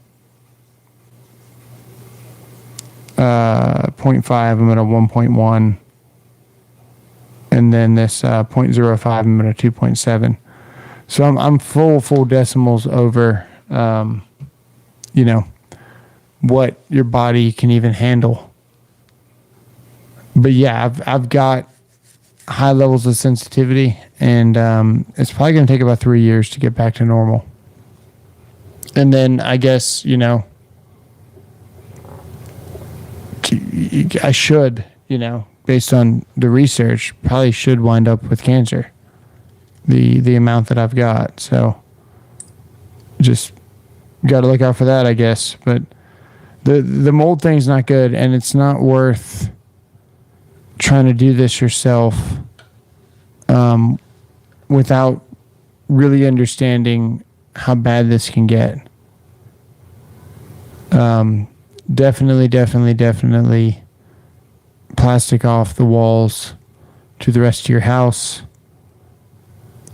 I'm at a 1.1. And then this 0.05, I'm at a 2.7. So I'm full decimals over, what your body can even handle. But yeah, I've got high levels of sensitivity, and it's probably going to take about 3 years to get back to normal. And then I guess, I should, based on the research, probably should wind up with cancer. The amount that I've got. So just got to look out for that, I guess. But the mold thing's not good, and it's not worth trying to do this yourself without really understanding how bad this can get. Definitely plastic off the walls to the rest of your house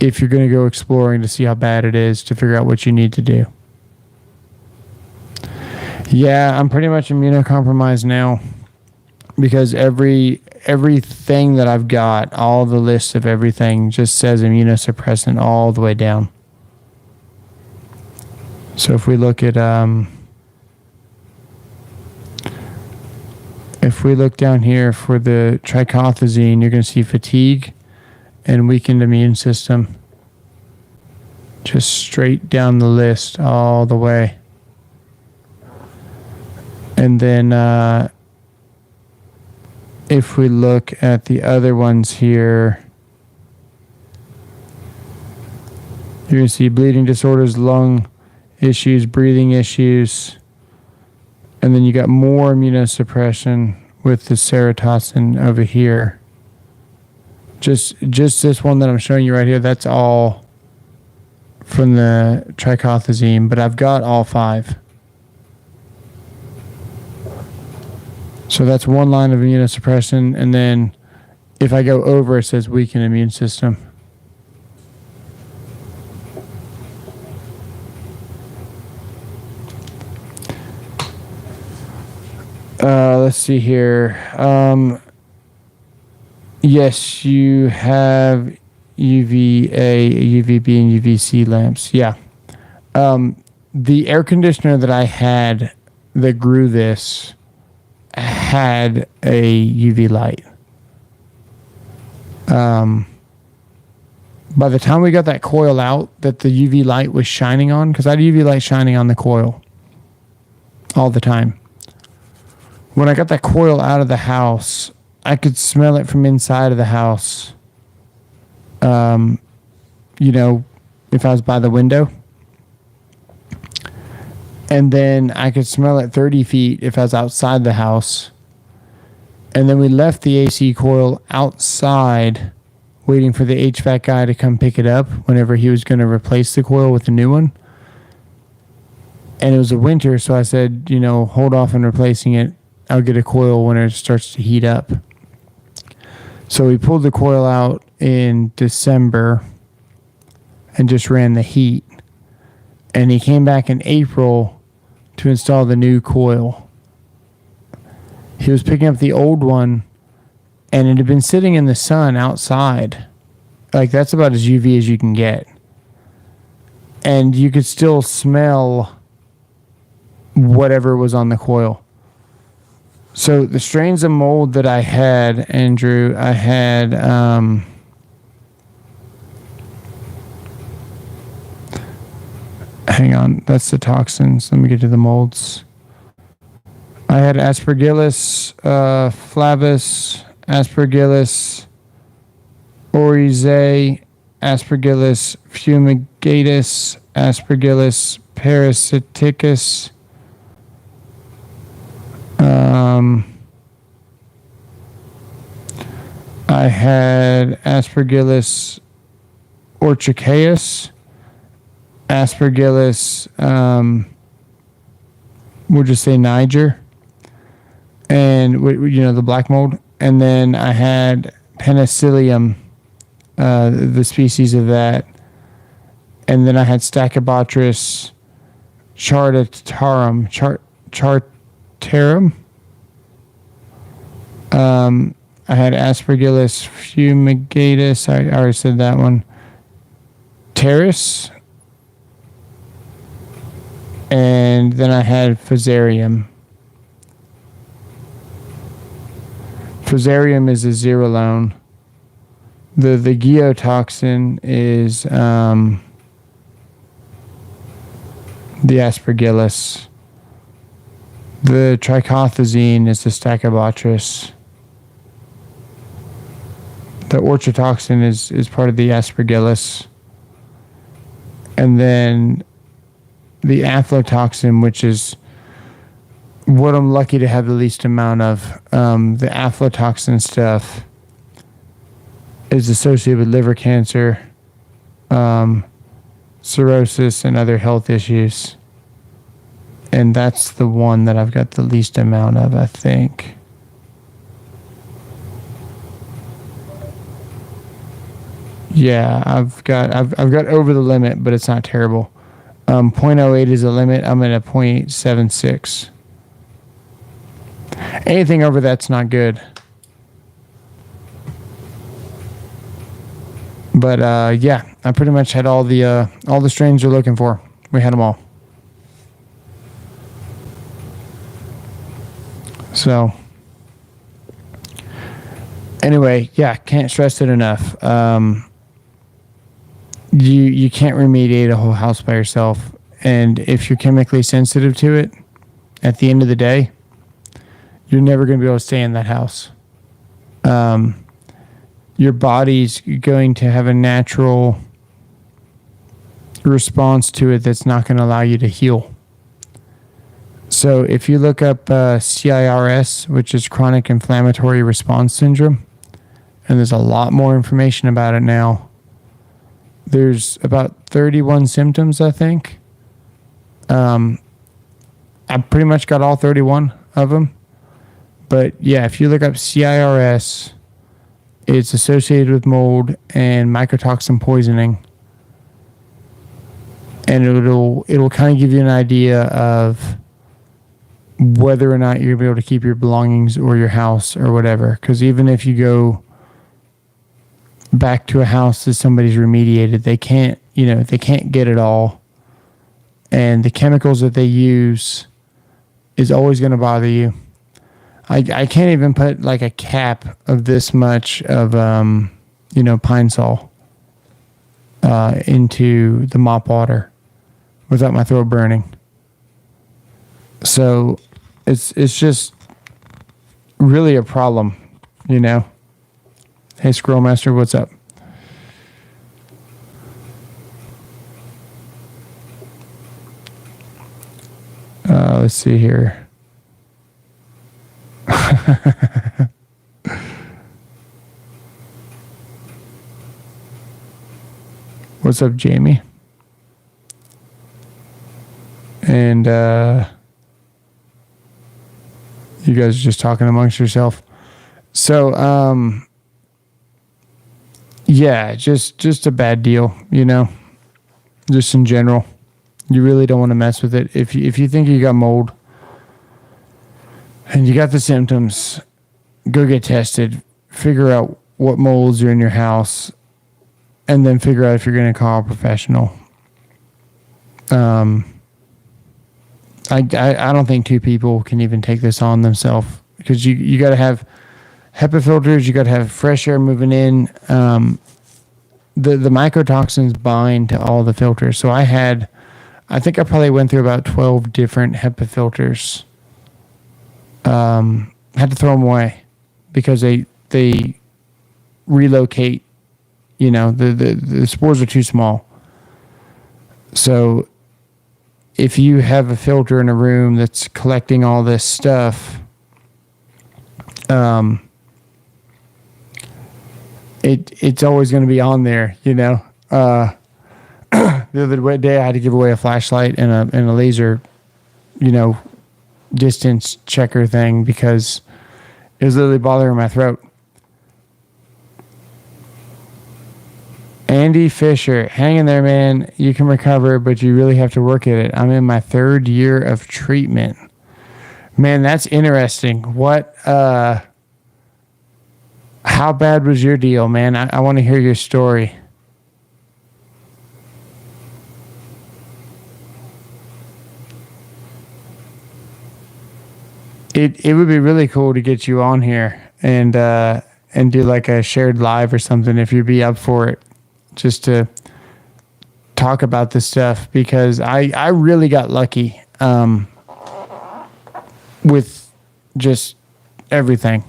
if you're going to go exploring to see how bad it is, to figure out what you need to do. Yeah, I'm pretty much immunocompromised now because everything that I've got, all the lists of everything just says immunosuppressant all the way down. So if we look at if we look down here for the trichothazine, you're going to see fatigue and weakened immune system. Just straight down the list all the way. And then if we look at the other ones here, you're going to see bleeding disorders, lung issues, breathing issues. And then you got more immunosuppression with the serotonin over here. Just this one that I'm showing you right here, that's all from the trichothazine, but I've got all 5. So that's one line of immunosuppression, and then if I go over, it says weaken immune system. Let's see here. Yes, you have UVA, UVB, and UVC lamps. Yeah. The air conditioner that I had that grew this had a UV light. By the time we got that coil out that the UV light was shining on, because I had UV light shining on the coil all the time. When I got that coil out of the house, I could smell it from inside of the house. You know, if I was by the window. And then I could smell it 30 feet if I was outside the house. And then we left the AC coil outside, waiting for the HVAC guy to come pick it up whenever he was going to replace the coil with a new one. And it was a winter, so I said, you know, hold off on replacing it. I'll get a coil when it starts to heat up. So we pulled the coil out in December and just ran the heat. And he came back in April to install the new coil. He was picking up the old one, and it had been sitting in the sun outside. Like, that's about as UV as you can get. And you could still smell whatever was on the coil. So the strains of mold that I had, Andrew, I had hang on, that's the toxins. Let me get to the molds. I had Aspergillus flavus, Aspergillus oryzae, Aspergillus fumigatus, Aspergillus parasiticus. I had Aspergillus orchicaeus, Aspergillus, we'll just say Niger, and you know, the black mold. And then I had Penicillium, the species of that. And then I had Stachybotrys chartarum, chartarum. I had Aspergillus fumigatus. I already said that one. Pteris. And then I had Fusarium. Fusarium is a zerolone. The geotoxin is the Aspergillus. The trichothazine is the Stachybotrys. The orchotoxin is part of the Aspergillus. And then the aflatoxin, which is what I'm lucky to have the least amount of. The aflatoxin stuff is associated with liver cancer, cirrhosis, and other health issues. And that's the one that I've got the least amount of, I think. Yeah, I've got over the limit, but it's not terrible. 0.08 is the limit. I'm at a 0.76. Anything over that's not good. But yeah, I pretty much had all the strains you're looking for. We had them all. So anyway, yeah, can't stress it enough. You can't remediate a whole house by yourself, and if you're chemically sensitive to it, at the end of the day, you're never going to be able to stay in that house. Your body's going to have a natural response to it that's not going to allow you to heal. So if you look up CIRS, which is chronic inflammatory response syndrome, and there's a lot more information about it now. There's about 31 symptoms, I think. I pretty much got all 31 of them. But yeah, if you look up CIRS, it's associated with mold and mycotoxin poisoning. And it'll kind of give you an idea of whether or not you're going to be able to keep your belongings or your house or whatever. Because even if you go back to a house that somebody's remediated, they can't get it all. And the chemicals that they use is always going to bother you. I can't even put like a cap of this much of pine sol into the mop water without my throat burning. So it's just really a problem, you know. Hey, Squirrel Master, what's up? Let's see here. What's up, Jamie? And you guys are just talking amongst yourself. So, yeah, just a bad deal, you know, just in general. You really don't want to mess with it. If you think you got mold and you got the symptoms, go get tested, figure out what molds are in your house, and then figure out if you're going to call a professional. I don't think two people can even take this on themselves, because you got to have HEPA filters, you got to have fresh air moving in. The mycotoxins bind to all the filters. So I think I probably went through about 12 different HEPA filters. Had to throw them away because they relocate. You know, the spores are too small. So if you have a filter in a room that's collecting all this stuff, it's always going to be on there, you know. The other day I had to give away a flashlight and a laser, you know, distance checker thing because it was literally bothering my throat. Andy Fisher, hang in there, man. You can recover, but you really have to work at it. I'm in my 3rd year of treatment. Man, that's interesting. How bad was your deal, man? I want to hear your story. It would be really cool to get you on here and do like a shared live or something if you'd be up for it, just to talk about this stuff, because I really got lucky with just everything.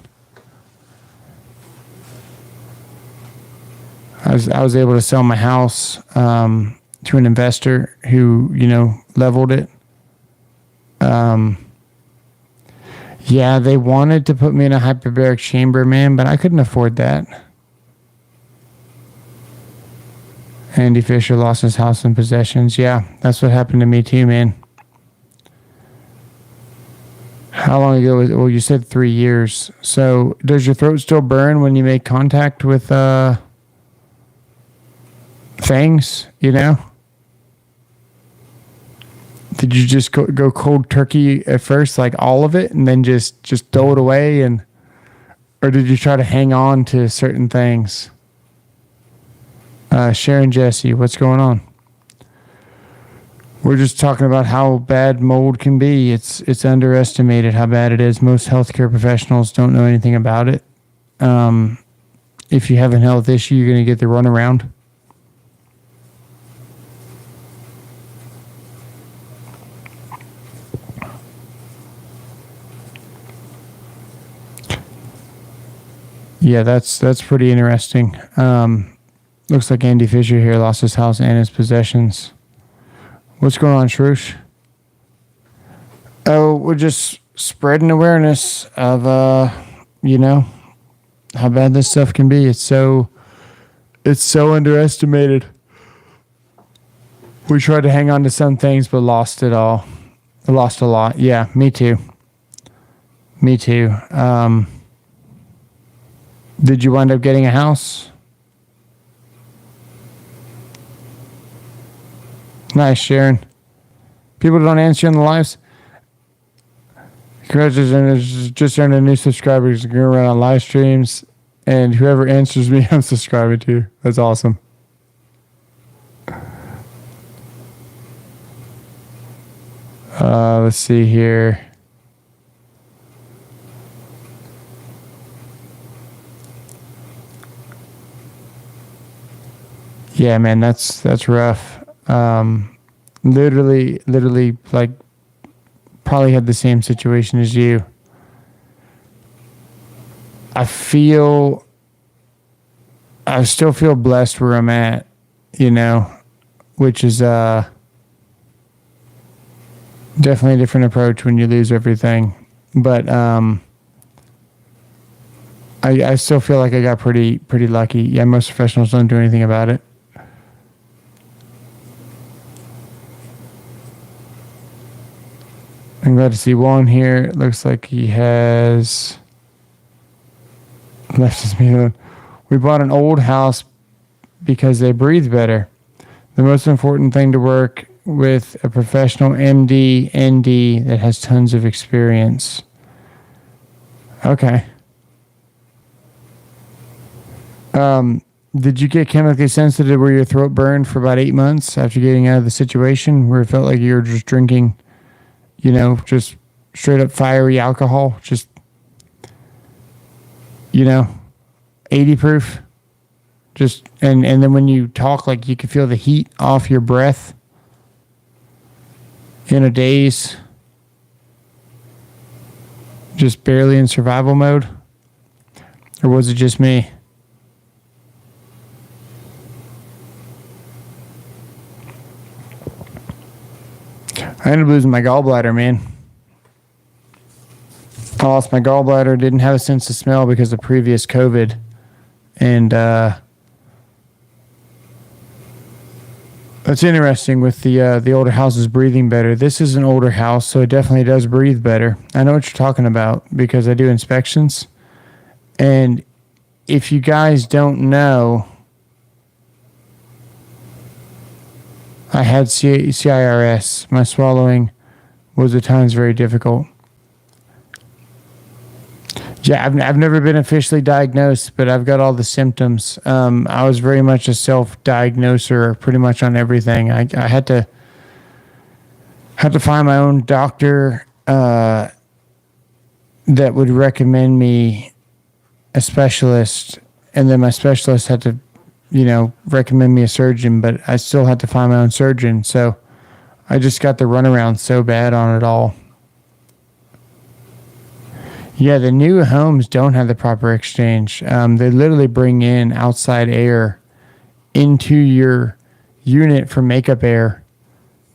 I was able to sell my house to an investor who, you know, leveled it. Yeah, they wanted to put me in a hyperbaric chamber, man, but I couldn't afford that. Andy Fisher lost his house and possessions. Yeah, that's what happened to me too, man. How long ago was it? Well, you said 3 years. So does your throat still burn when you make contact with things, you know? Did you just go cold turkey at first, like all of it, and then just throw it away, or did you try to hang on to certain things? Sharon Jesse, what's going on? We're just talking about how bad mold can be. It's underestimated how bad it is. Most healthcare professionals don't know anything about it. If you have a health issue, you're going to get the runaround. Yeah, that's pretty interesting. Looks like Andy Fisher here lost his house and his possessions. What's going on, Shroosh? Oh, we're just spreading awareness of, how bad this stuff can be. It's so underestimated. We tried to hang on to some things, but lost it all. Lost a lot. Yeah, me too. Me too. Did you wind up getting a house? Nice, Sharon. People don't answer in the lives. Congratulations, just earned a new subscriber. Going to run on live streams. And whoever answers me, I'm subscribing to. That's awesome. Let's see here. Yeah, man, that's rough. Literally, like, probably had the same situation as you. I still feel blessed where I'm at, which is definitely a different approach when you lose everything. But I still feel like I got pretty lucky. Yeah, most professionals don't do anything about it. I'm glad to see Juan here. It looks like he has left his meat alone. We bought an old house because they breathe better. The most important thing to work with a professional MD, ND that has tons of experience. Okay. Did you get chemically sensitive where your throat burned for about 8 months after getting out of the situation where it felt like you were just drinking, just straight up fiery alcohol, just, 80 proof? Just, and then when you talk, like, you can feel the heat off your breath in a daze, just barely in survival mode? Or was it just me? I ended up losing my gallbladder, man. I lost my gallbladder, didn't have a sense of smell because of previous COVID. And it's interesting with the older houses breathing better. This is an older house, so it definitely does breathe better. I know what you're talking about because I do inspections. And if you guys don't know, I had CIRS. My swallowing was at times very difficult. Yeah, I've never been officially diagnosed, but I've got all the symptoms. I was very much a self-diagnoser, pretty much on everything. I had to find my own doctor that would recommend me a specialist, and then my specialist had to, recommend me a surgeon, but I still had to find my own surgeon. So I just got the runaround so bad on it all. Yeah, the new homes don't have the proper exchange. They literally bring in outside air into your unit for makeup air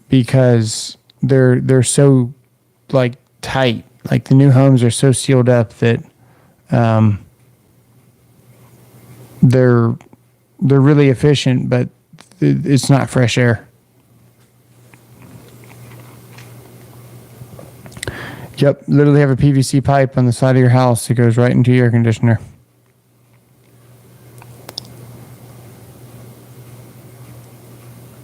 because they're so, like, tight. Like, the new homes are so sealed up that they're really efficient, but it's not fresh air. Yep, literally have a PVC pipe on the side of your house that goes right into your air conditioner.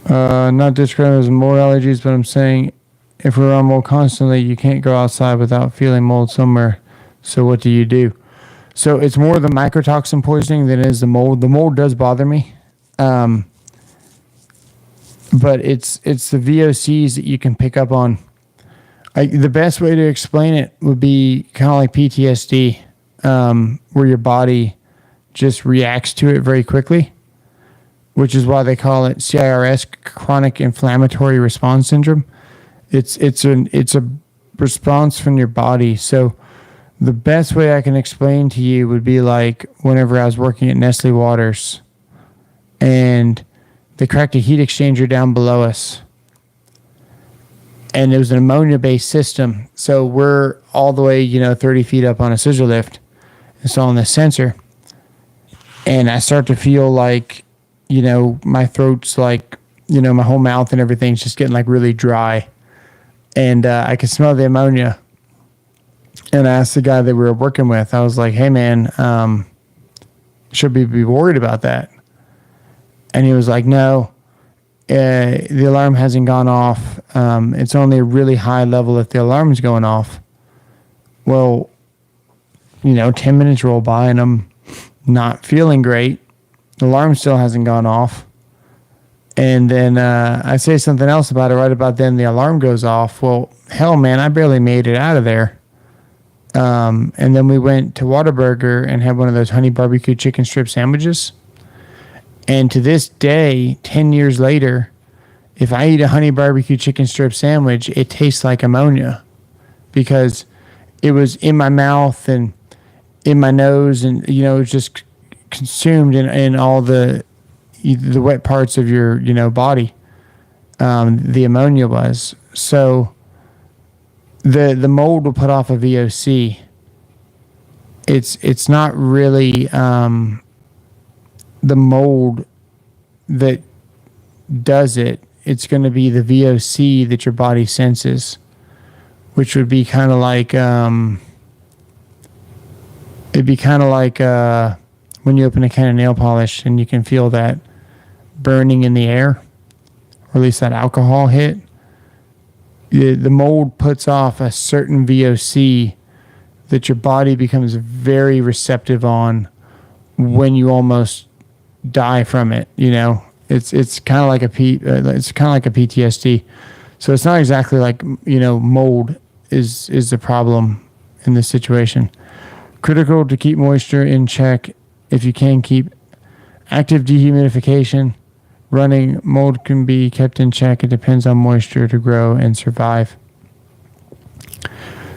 Not discriminating mold allergies, but I'm saying if we're on mold constantly, you can't go outside without feeling mold somewhere. So what do you do? So it's more the mycotoxin poisoning than it is the mold. The mold does bother me. But it's the VOCs that you can pick up on. The best way to explain it would be kind of like PTSD, where your body just reacts to it very quickly, which is why they call it CIRS, chronic inflammatory response syndrome. It's a response from your body. So the best way I can explain to you would be like whenever I was working at Nestle Waters and they cracked a heat exchanger down below us. And it was an ammonia-based system. So we're all the way, 30 feet up on a scissor lift, installing this sensor. and I start to feel like, my throat's like, my whole mouth and everything's just getting like really dry, and I could smell the ammonia. And I asked the guy that we were working with, I was like, "Hey man, should we be worried about that?" And he was like, "No, the alarm hasn't gone off. It's only a really high level if the alarm's going off." Well, 10 minutes roll by and I'm not feeling great. The alarm still hasn't gone off. And then I say something else about it. Right about then, the alarm goes off. Well, hell, man, I barely made it out of there. And then we went to Whataburger and had one of those honey barbecue chicken strip sandwiches. And to this day, 10 years later, if I eat a honey barbecue chicken strip sandwich, it tastes like ammonia because it was in my mouth and in my nose, and it was just consumed in all the wet parts of your body. The ammonia was. So the mold will put off a VOC. It's not really the mold that does it. It's going to be the VOC that your body senses, which would be kind of like it'd be kind of like when you open a can of nail polish and you can feel that burning in the air, or at least that alcohol hit. The mold puts off a certain VOC that your body becomes very receptive on when you almost die from it. It's kind of like a PTSD. So it's not exactly like mold is the problem in this situation. Critical to keep moisture in check. If you can keep active dehumidification running, mold can be kept in check. It depends on moisture to grow and survive.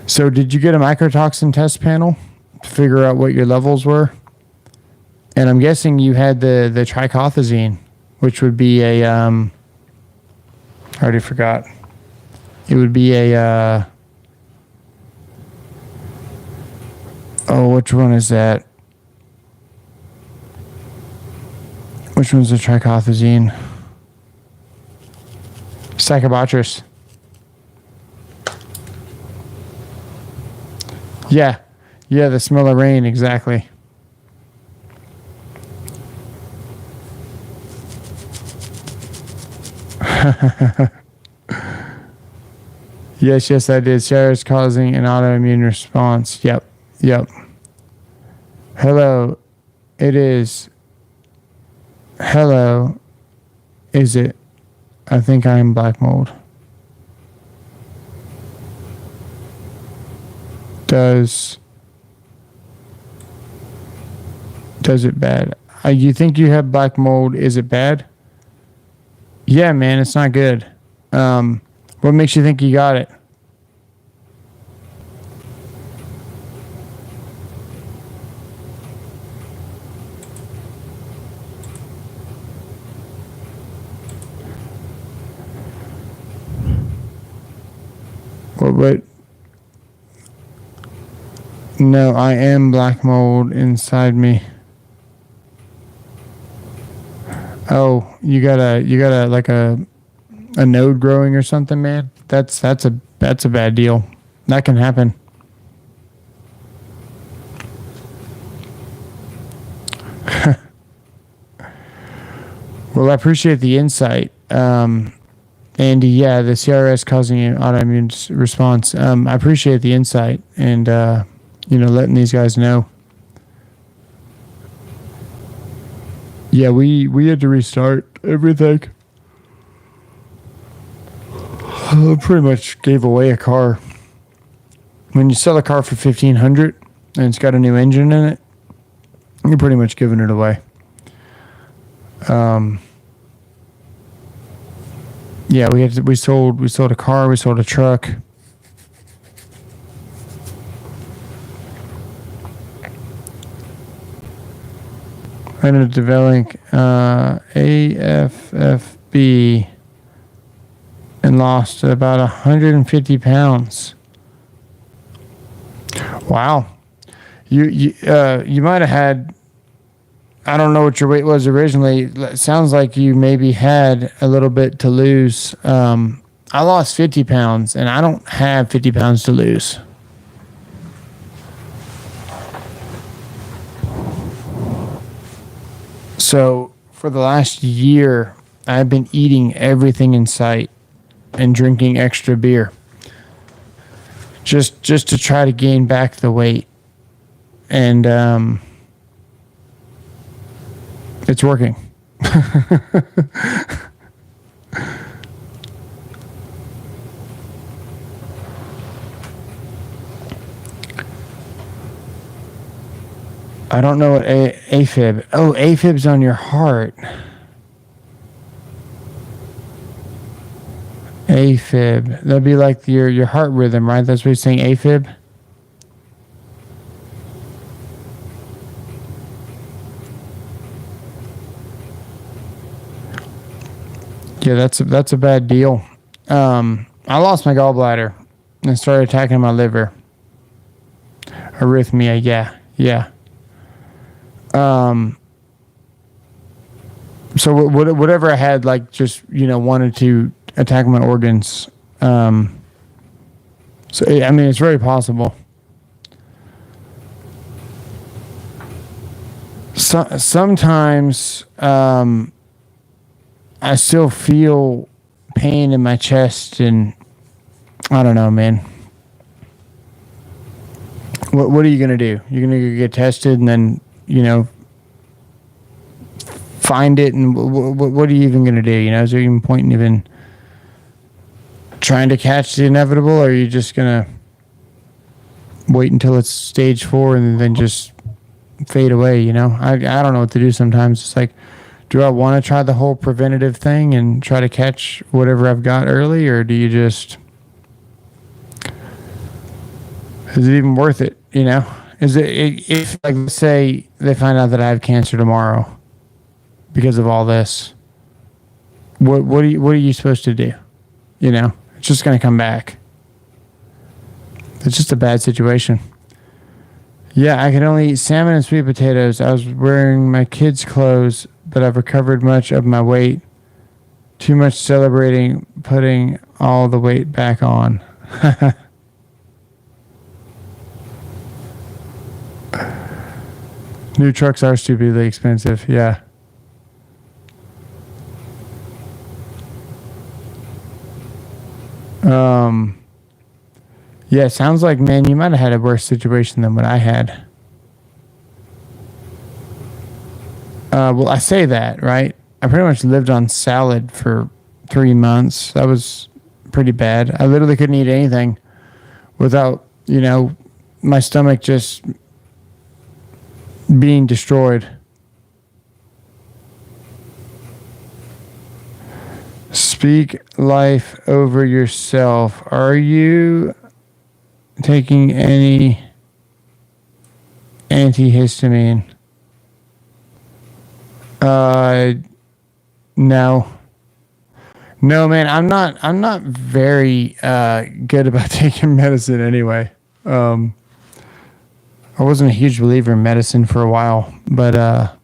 So did you get a mycotoxin test panel to figure out what your levels were? And I'm guessing you had the trichothazine, which would be a I already forgot. It would be a which one is that? Which one's the trichothazine? Stachybotrys. Yeah, the smell of rain, exactly. Yes, I did. Sarah is causing an autoimmune response. Yep. Hello, it is. Hello, is it? I think I am black mold. Does it bad? You think you have black mold? Is it bad? Yeah, man, it's not good. What makes you think you got it? But no, I am black mold inside me. Oh, you got a like a node growing or something, man. That's a bad deal. That can happen. Well, I appreciate the insight. Andy, yeah, the CRS causing an autoimmune response. I appreciate the insight and, letting these guys know. Yeah, we had to restart everything. Pretty much gave away a car. When you sell a car for $1,500 and it's got a new engine in it, you're pretty much giving it away. Yeah, we sold a car, we sold a truck. I ended up developing AFFB and lost about 150 pounds. Wow, you might have had I don't know what your weight was originally. It sounds like you maybe had a little bit to lose. I lost 50 pounds, and I don't have 50 pounds to lose. So for the last year, I've been eating everything in sight and drinking extra beer, just to try to gain back the weight, and it's working. I don't know what AFib. Oh, AFib's on your heart. AFib. That'd be like your heart rhythm, right? That's what you're saying, AFib? Yeah, that's a bad deal. I lost my gallbladder and started attacking my liver. Arrhythmia, yeah, yeah. Um, so whatever I had, like, just wanted to attack my organs. So I mean, it's very possible. Sometimes I still feel pain in my chest, and I don't know, man. What are you gonna do? You're gonna go get tested, and then find it, and what are you even gonna do? Is there even point in even trying to catch the inevitable, or are you just gonna wait until it's stage 4 and then just fade away? I don't know what to do sometimes. It's like, do I want to try the whole preventative thing and try to catch whatever I've got early, or do you just, is it even worth it? Is it, if, like, let's say they find out that I have cancer tomorrow because of all this, what are you supposed to do? It's just going to come back. It's just a bad situation. Yeah, I can only eat salmon and sweet potatoes. I was wearing my kids' clothes, but I've recovered much of my weight. Too much celebrating, putting all the weight back on. New trucks are stupidly expensive. Yeah. Yeah, it sounds like, man, you might have had a worse situation than what I had. Well, I say that, right? I pretty much lived on salad for 3 months. That was pretty bad. I literally couldn't eat anything without, my stomach just being destroyed. Speak life over yourself. Are you taking any antihistamine? No. No, man, I'm not very good about taking medicine anyway. I wasn't a huge believer in medicine for a while, but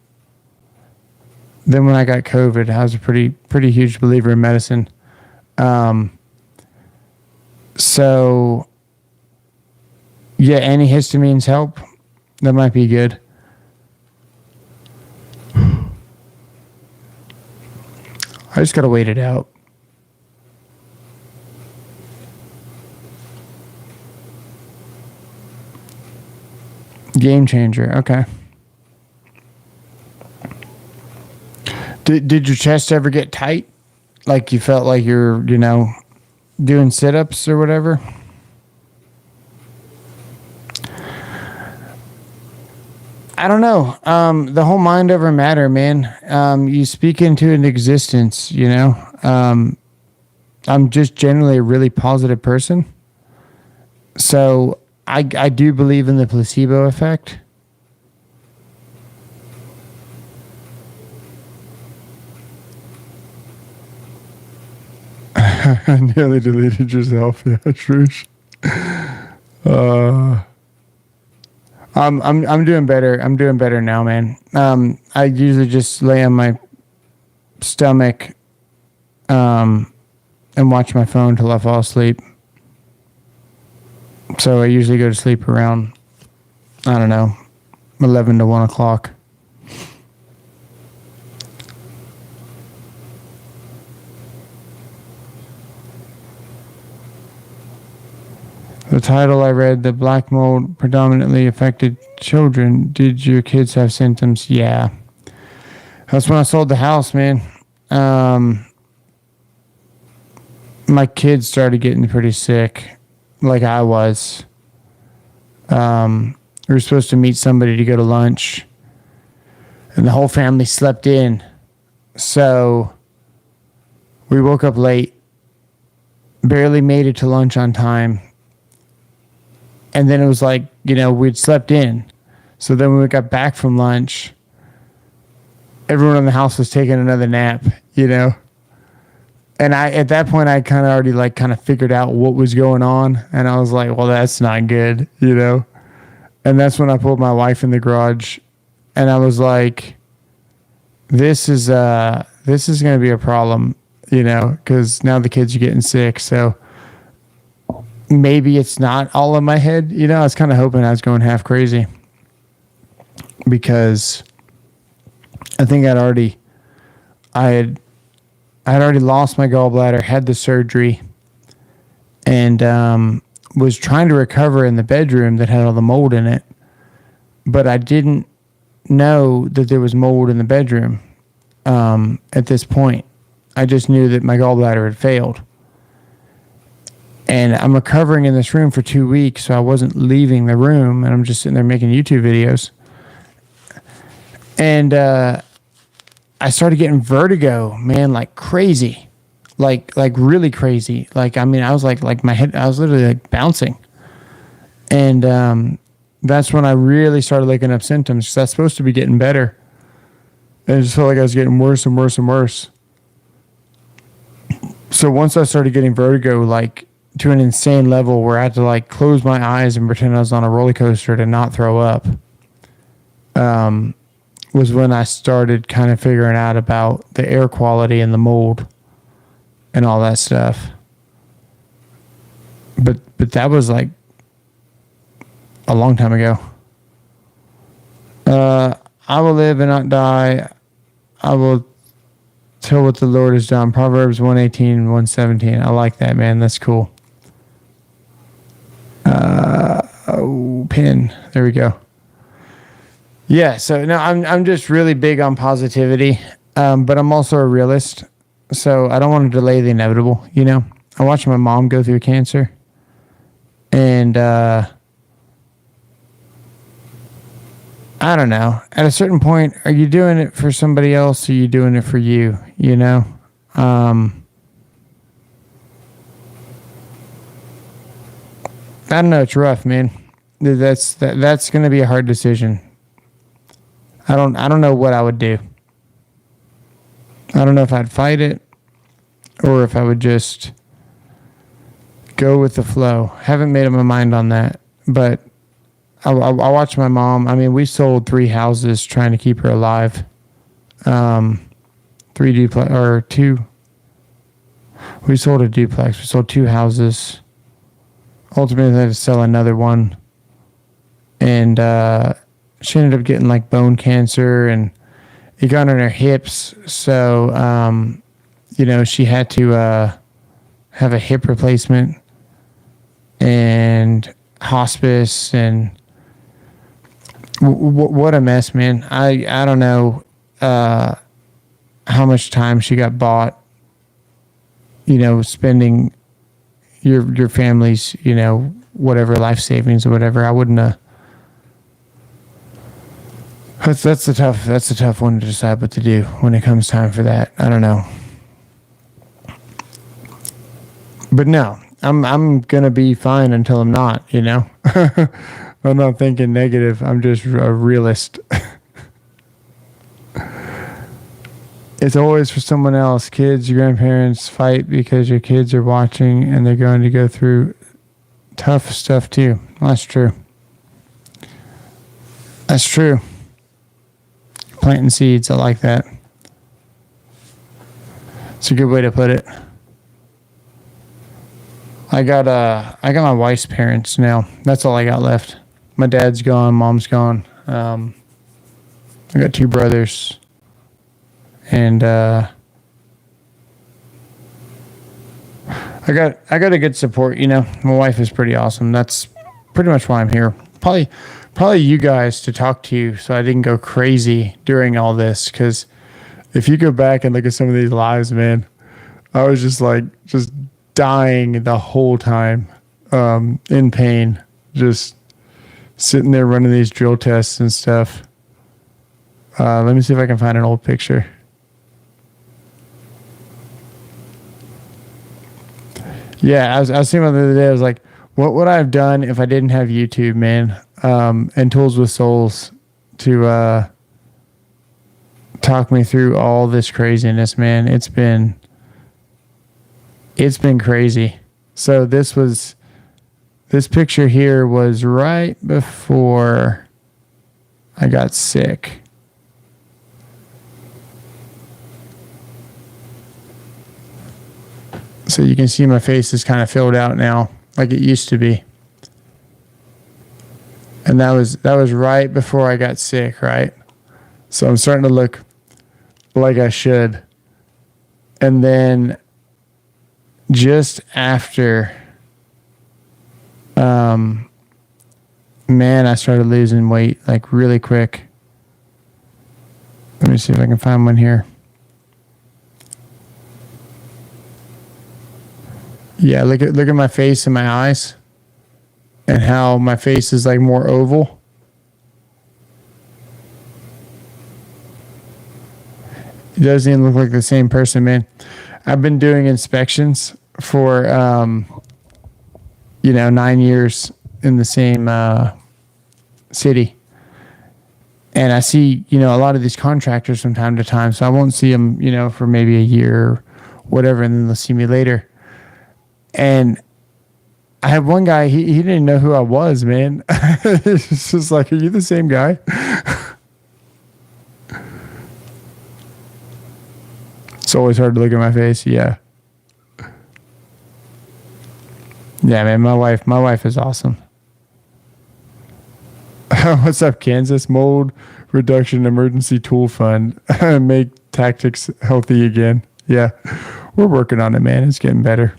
then when I got COVID, I was a pretty huge believer in medicine. So yeah, antihistamines help. That might be good. I just gotta wait it out. Game changer. Okay. Did your chest ever get tight? Like you felt like you're, doing sit-ups or whatever? I don't know. The whole mind over matter, man. You speak into an existence, I'm just generally a really positive person. So I do believe in the placebo effect. Nearly deleted yourself. Yeah, Trush. I'm doing better. I'm doing better now, man. I usually just lay on my stomach, and watch my phone till I fall asleep. So I usually go to sleep around, I don't know, 11 to 1 o'clock. The title I read, the black mold predominantly affected children. Did your kids have symptoms? Yeah. That's when I sold the house, man. My kids started getting pretty sick, like I was. We were supposed to meet somebody to go to lunch, and the whole family slept in. So we woke up late, barely made it to lunch on time. And then it was like, we'd slept in. So then when we got back from lunch, everyone in the house was taking another nap, And at that point, I kind of already figured out what was going on. And I was like, well, that's not good, And that's when I pulled my wife in the garage, and I was like, this is going to be a problem, because now the kids are getting sick. So maybe it's not all in my head. I was kind of hoping I was going half crazy, because I think I had already lost my gallbladder, had the surgery, and was trying to recover in the bedroom that had all the mold in it. But I didn't know that there was mold in the bedroom at this point. I just knew that my gallbladder had failed. And I'm recovering in this room for 2 weeks, so I wasn't leaving the room, and I'm just sitting there making YouTube videos. And I started getting vertigo, man, like crazy, like really crazy. I was like my head, I was literally bouncing. And that's when I really started looking up symptoms, because that's supposed to be getting better. And it just felt like I was getting worse and worse and worse. So once I started getting vertigo, to an insane level where I had to close my eyes and pretend I was on a roller coaster to not throw up, was when I started kind of figuring out about the air quality and the mold and all that stuff. But that was a long time ago. I will live and not die. I will tell what the Lord has done. Proverbs 118, 117. I like that, man. That's cool. Pin. There we go. Yeah, so no, I'm just really big on positivity, but I'm also a realist, so I don't want to delay the inevitable. I watched my mom go through cancer, and I don't know. At a certain point, are you doing it for somebody else, or are you doing it for you? I don't know. It's rough, man. That's going to be a hard decision. I don't know what I would do. I don't know if I'd fight it, or if I would just go with the flow. Haven't made up my mind on that, but I watch my mom. I mean, we sold 3 houses trying to keep her alive. 3 duplex or 2. We sold a duplex. We sold 2 houses. Ultimately, I had to sell another one, and she ended up getting bone cancer, and it got on her hips. So, she had to have a hip replacement and hospice, and what a mess, man. I don't know how much time she got bought, spending your family's, whatever life savings or whatever. I wouldn't have. That's a tough one to decide what to do when it comes time for that. I don't know. But no, I'm gonna be fine until I'm not, I'm not thinking negative. I'm just a realist. It's always for someone else. Kids, your grandparents fight because your kids are watching and they're going to go through tough stuff too. That's true. That's true. Planting seeds. I like that. It's a good way to put it. I got my wife's parents now. That's all I got left. My dad's gone. Mom's gone. I got 2 brothers. And I got a good support, My wife is pretty awesome. That's pretty much why I'm here. Probably you guys to talk to you so I didn't go crazy during all this, because if you go back and look at some of these lives, man, I was just dying the whole time, in pain, just sitting there running these drill tests and stuff. Let me see if I can find an old picture. Yeah, I was thinking about the other day. I was like, what would I have done if I didn't have YouTube, man? And Tools with Souls to talk me through all this craziness, man. It's been crazy. So this picture here was right before I got sick. So you can see my face is kind of filled out now, like it used to be. And that was right before I got sick, right? So I'm starting to look like I should. And then just after, man, I started losing weight like really quick. Let me see if I can find one here. Yeah, look at my face and my eyes, and how my face is like more oval. It doesn't even look like the same person, man. I've been doing inspections for 9 years in the same city, and I see a lot of these contractors from time to time. So I won't see them for maybe a year or whatever, and then they'll see me later. And I had one guy, he didn't know who I was, man. It's just like, are you the same guy? It's always hard to look at my face. Yeah. Yeah, man, my wife is awesome. What's up, Kansas? Mold Reduction Emergency Tool Fund. Make tactics healthy again. Yeah, we're working on it, man. It's getting better.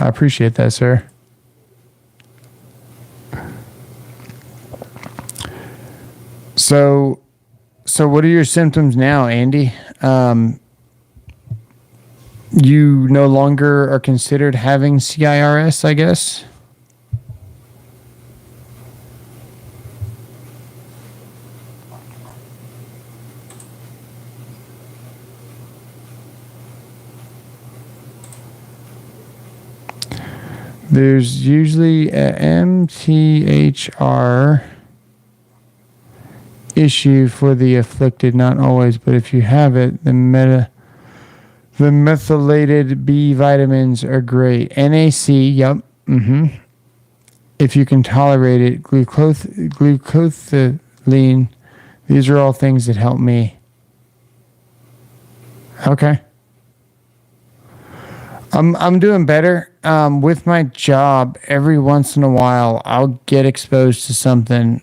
I appreciate that, sir. So what are your symptoms now, Andy? You no longer are considered having CIRS, I guess? There's usually a MTHR issue for the afflicted, not always, but if you have it, the methylated B vitamins are great. NAC, yep. If you can tolerate it, glucothione, these are all things that help me. Okay. I'm doing better. With my job, every once in a while, I'll get exposed to something,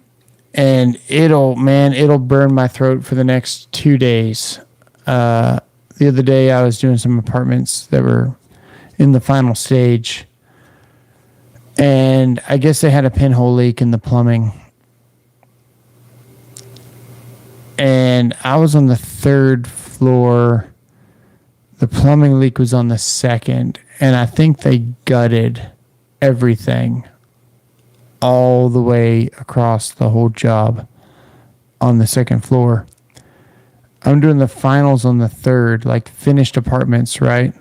and it'll burn my throat for the next 2 days. The other day, I was doing some apartments that were in the final stage, and I guess they had a pinhole leak in the plumbing. And I was on the 3rd floor. The plumbing leak was on the 2nd, and I think they gutted everything all the way across the whole job on the 2nd floor. I'm doing the finals on the 3rd, like finished apartments, right?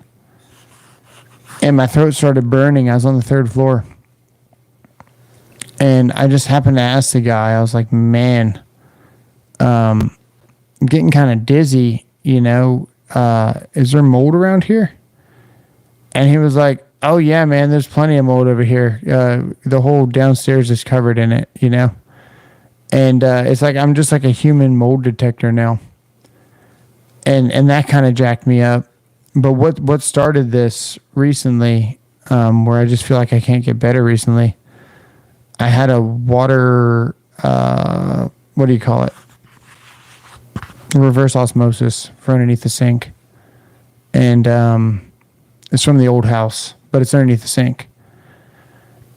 And my throat started burning. I was on the 3rd floor. And I just happened to ask the guy, I was like, man, I'm getting kind of dizzy, is there mold around here? And he was like, oh yeah, man, there's plenty of mold over here. The whole downstairs is covered in it, And it's like I'm just like a human mold detector now. And that kind of jacked me up. But what started this recently, where I just feel like I can't get better recently, I had a water, what do you call it? Reverse osmosis for underneath the sink. And it's from the old house, but it's underneath the sink.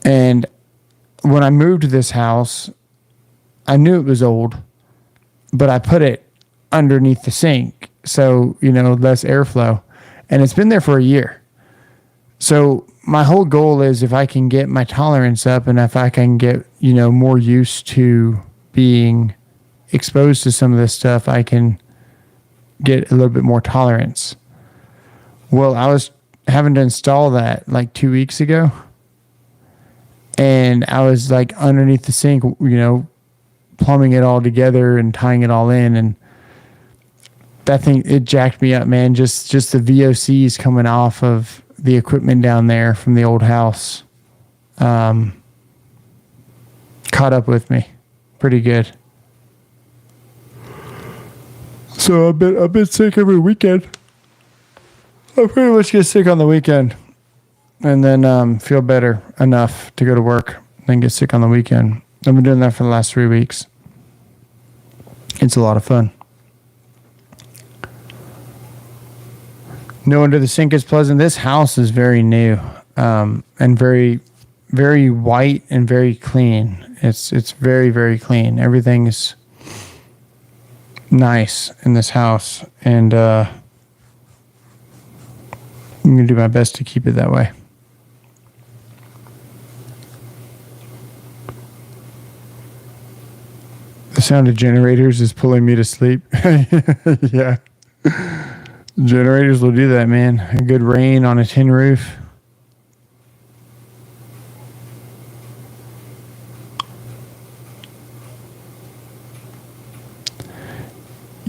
And when I moved to this house, I knew it was old, but I put it underneath the sink. So, less airflow. And it's been there for a year. So my whole goal is if I can get my tolerance up and if I can get, more used to being exposed to some of this stuff, I can get a little bit more tolerance. Well, I was having to install that like 2 weeks ago. And I was like underneath the sink, plumbing it all together and tying it all in. And that thing, it jacked me up, man. Just the VOCs coming off of the equipment down there from the old house caught up with me pretty good. So I've been sick every weekend. I pretty much get sick on the weekend and then feel better enough to go to work, then get sick on the weekend. I've been doing that for the last 3 weeks. It's a lot of fun. No, under the sink is pleasant. This house is very new and very, very white and very clean. It's very, very clean. Everything's nice in this house, and I'm going to do my best to keep it that way. The sound of generators is pulling me to sleep. Yeah. Generators will do that, man. A good rain on a tin roof.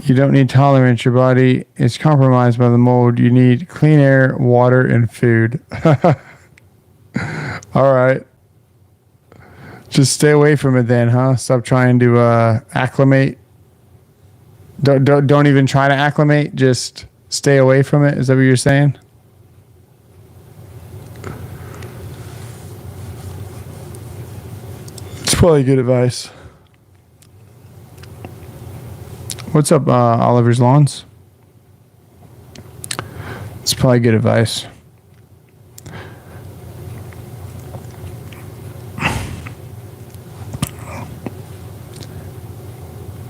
You don't need tolerance. Your body is compromised by the mold. You need clean air, water, and food. All right. Just stay away from it then, huh? Stop trying to acclimate. Don't even try to acclimate. Just stay away from it. Is that what you're saying? It's probably good advice. What's up, Oliver's Lawns? It's probably good advice.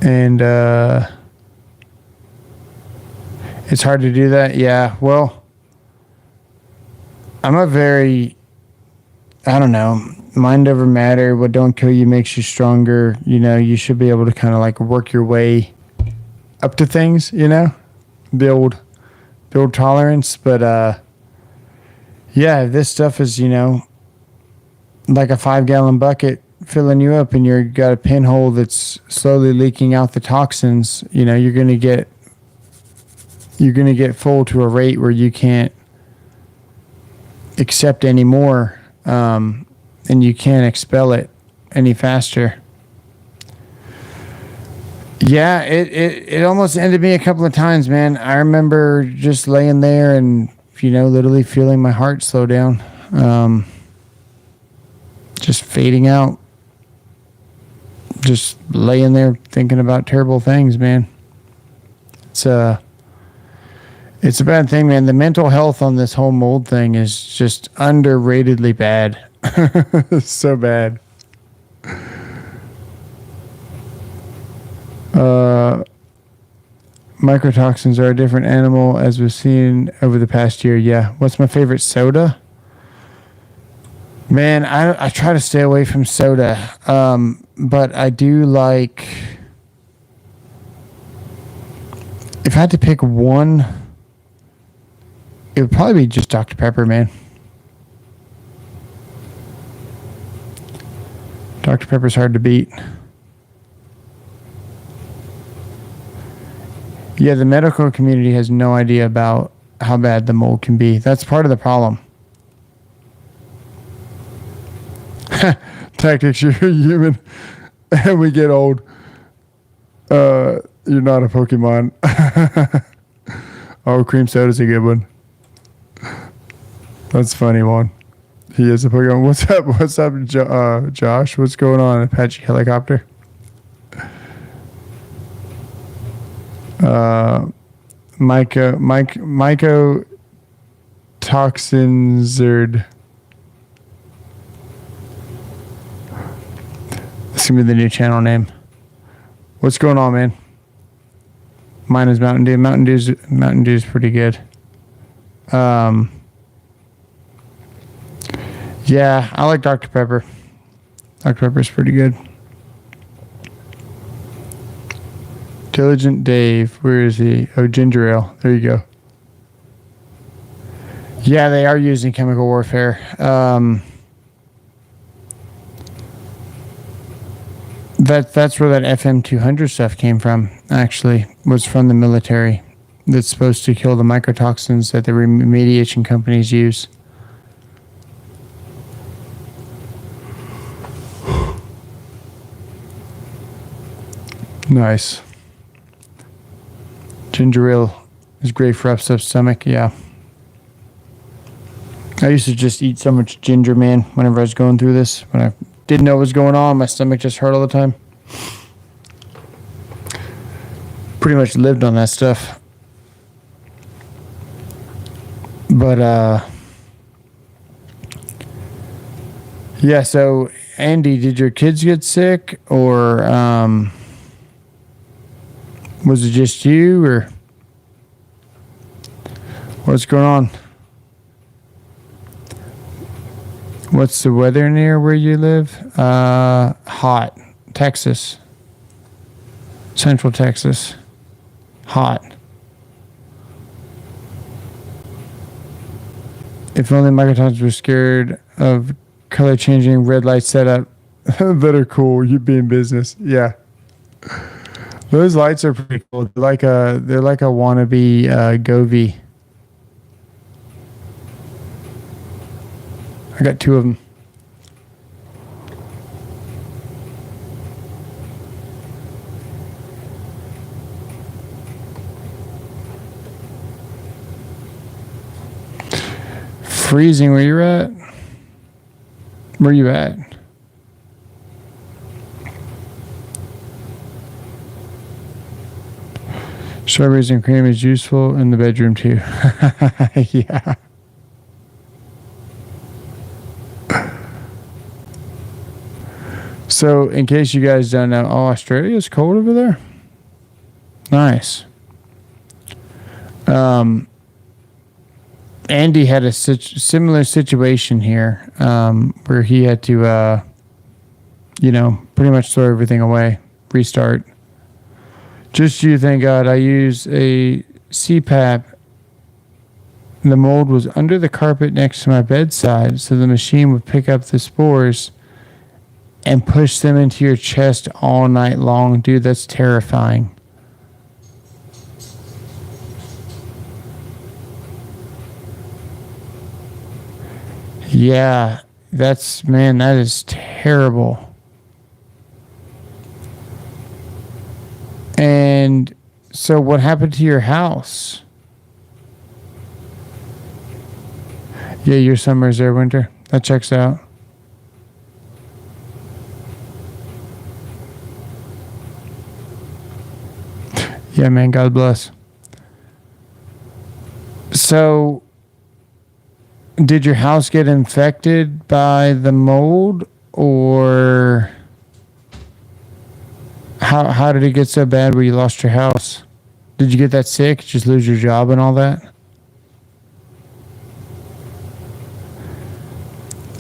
And it's hard to do that. Yeah, well, I'm a very, I don't know, mind over matter. What don't kill you makes you stronger. You should be able to kind of like work your way up to things, build tolerance. But yeah, this stuff is, like a 5-gallon bucket filling you up and you've got a pinhole that's slowly leaking out the toxins. You're going to get full to a rate where you can't accept any more, and you can't expel it any faster. Yeah, it almost ended me a couple of times, man. I remember just laying there and, literally feeling my heart slow down, just fading out. Just laying there thinking about terrible things, man. It's a bad thing, man. The mental health on this whole mold thing is just underratedly bad. It's so bad. Mycotoxins are a different animal, as we've seen over the past year. Yeah. What's my favorite soda? Man, I try to stay away from soda, but I do like. If I had to pick one, it would probably be just Dr. Pepper, man. Dr. Pepper's hard to beat. Yeah, the medical community has no idea about how bad the mold can be. That's part of the problem. Tactics, you're human. and we get old. You're not a Pokemon. Oh, cream soda's a good one. That's a funny one. He is a Pokemon. What's up, Josh? What's going on, Apache helicopter? Mycotoxins. This gonna be the new channel name. What's going on, man? Mine is Mountain Dew. Mountain Dew's pretty good. Yeah, I like Dr. Pepper. Dr. Pepper's pretty good. Diligent Dave, where is he? Oh, ginger ale. There you go. Yeah, they are using chemical warfare. That's where that FM 200 stuff came from, actually, was from the military. That's supposed to kill the mycotoxins that the remediation companies use. Nice. Ginger ale is great for upset stomach, yeah. I used to just eat so much ginger, man, whenever I was going through this. When I didn't know what was going on, my stomach just hurt all the time. Pretty much lived on that stuff. But, yeah, so, Andy, did your kids get sick, or, was it just you, or what's going on? What's the weather near where you live? Hot. Texas. Central Texas. Hot. If only mycotoxins were scared of color changing red light setup that are cool, you'd be in business. Yeah. Those lights are pretty cool. They're like a wannabe Govee. I got two of them. Freezing where you're at? Where you at? Strawberries and cream is useful in the bedroom too. Yeah. So, in case you guys don't know, Australia's cold over there? Nice. Andy had a similar situation here, where he had to, pretty much throw everything away, restart. Just you, thank God, I use a CPAP. The mold was under the carpet next to my bedside, so the machine would pick up the spores and push them into your chest all night long. Dude, that's terrifying. Yeah, that is terrible. And so what happened to your house? Yeah, your summer is their winter. That checks out. Yeah, man, God bless. So, did your house get infected by the mold, or how did it get so bad where you lost your house? Did you get that sick? Just lose your job and all that?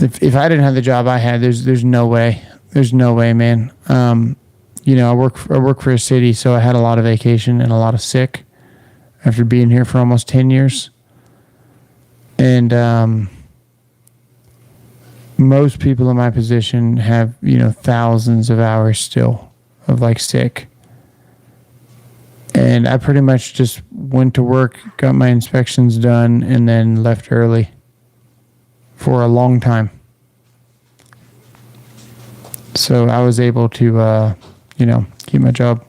If I didn't have the job I had, there's no way. There's no way, man. I work for a city, so I had a lot of vacation and a lot of sick after being here for almost 10 years. And most people in my position have, thousands of hours still of like sick. And I pretty much just went to work, got my inspections done, and then left early for a long time. So I was able to, keep my job.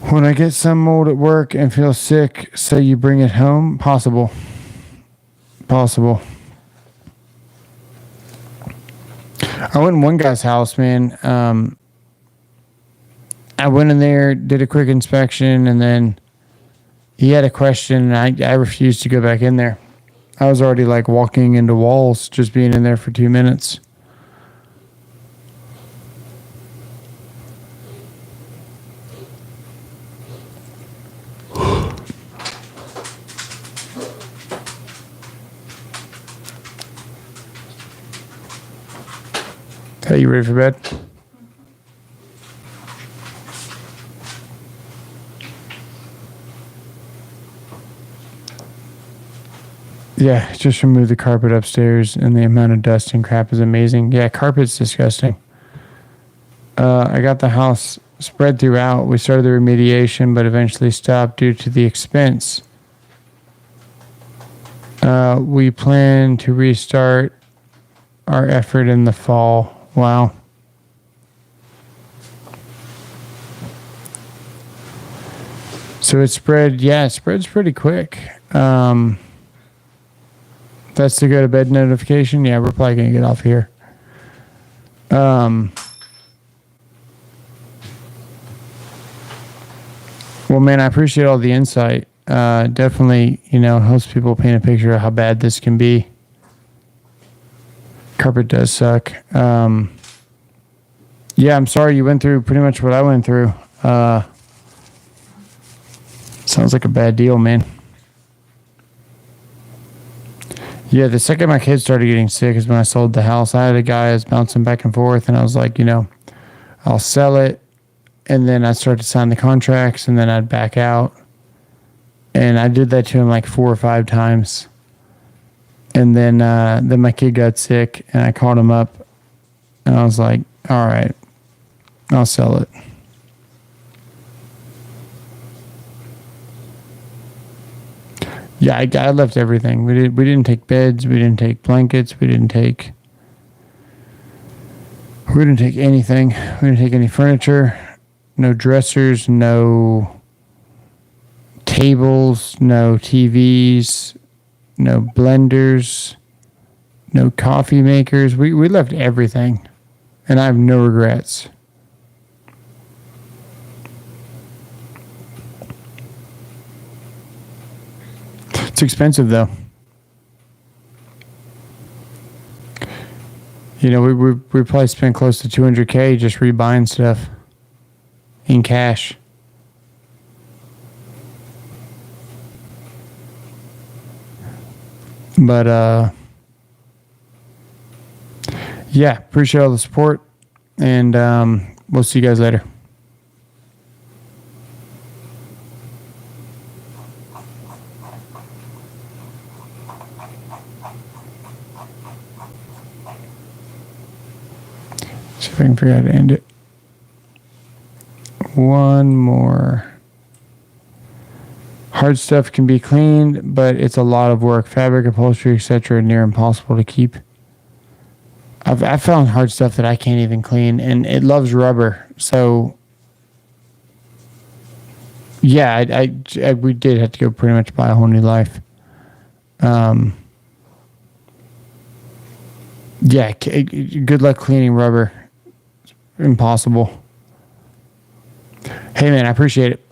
When I get some mold at work and feel sick, so you bring it home? Possible. I went in one guy's house, man. I went in there, did a quick inspection, and then he had a question, and I refused to go back in there. I was already like walking into walls just being in there for 2 minutes. Hey, you ready for bed? Yeah, just remove the carpet upstairs, and the amount of dust and crap is amazing. Yeah, carpet's disgusting. I got the house spread throughout. We started the remediation, but eventually stopped due to the expense. We plan to restart our effort in the fall. Wow. So it spread. Yeah, it spreads pretty quick. That's the go to bed notification. Yeah, we're probably gonna get off here. Well, man, I appreciate all the insight. Definitely, helps people paint a picture of how bad this can be. Carpet does suck. Yeah, I'm sorry you went through pretty much what I went through. Sounds like a bad deal, man. Yeah, the second my kids started getting sick is when I sold the house. I had a guy that's bouncing back and forth, and I was like, I'll sell it, and then I'd start to sign the contracts, and then I'd back out. And I did that to him like 4 or 5 times. And then my kid got sick, and I called him up, and I was like, all right, I'll sell it. Yeah, I left everything. We didn't take beds. We didn't take blankets. We didn't take anything. We didn't take any furniture. No dressers. No tables. No TVs. No blenders. No coffee makers. We left everything, and I have no regrets. It's expensive, though. We probably spent close to $200K just rebuying stuff in cash. But yeah, appreciate all the support, and we'll see you guys later. See if I can figure out how to end it. One more. Hard stuff can be cleaned, but it's a lot of work. Fabric, upholstery, etc. near impossible to keep. I've found hard stuff that I can't even clean, and it loves rubber. So yeah, we did have to go pretty much buy a whole new life. Yeah, good luck cleaning rubber. Impossible. Hey, man, I appreciate it.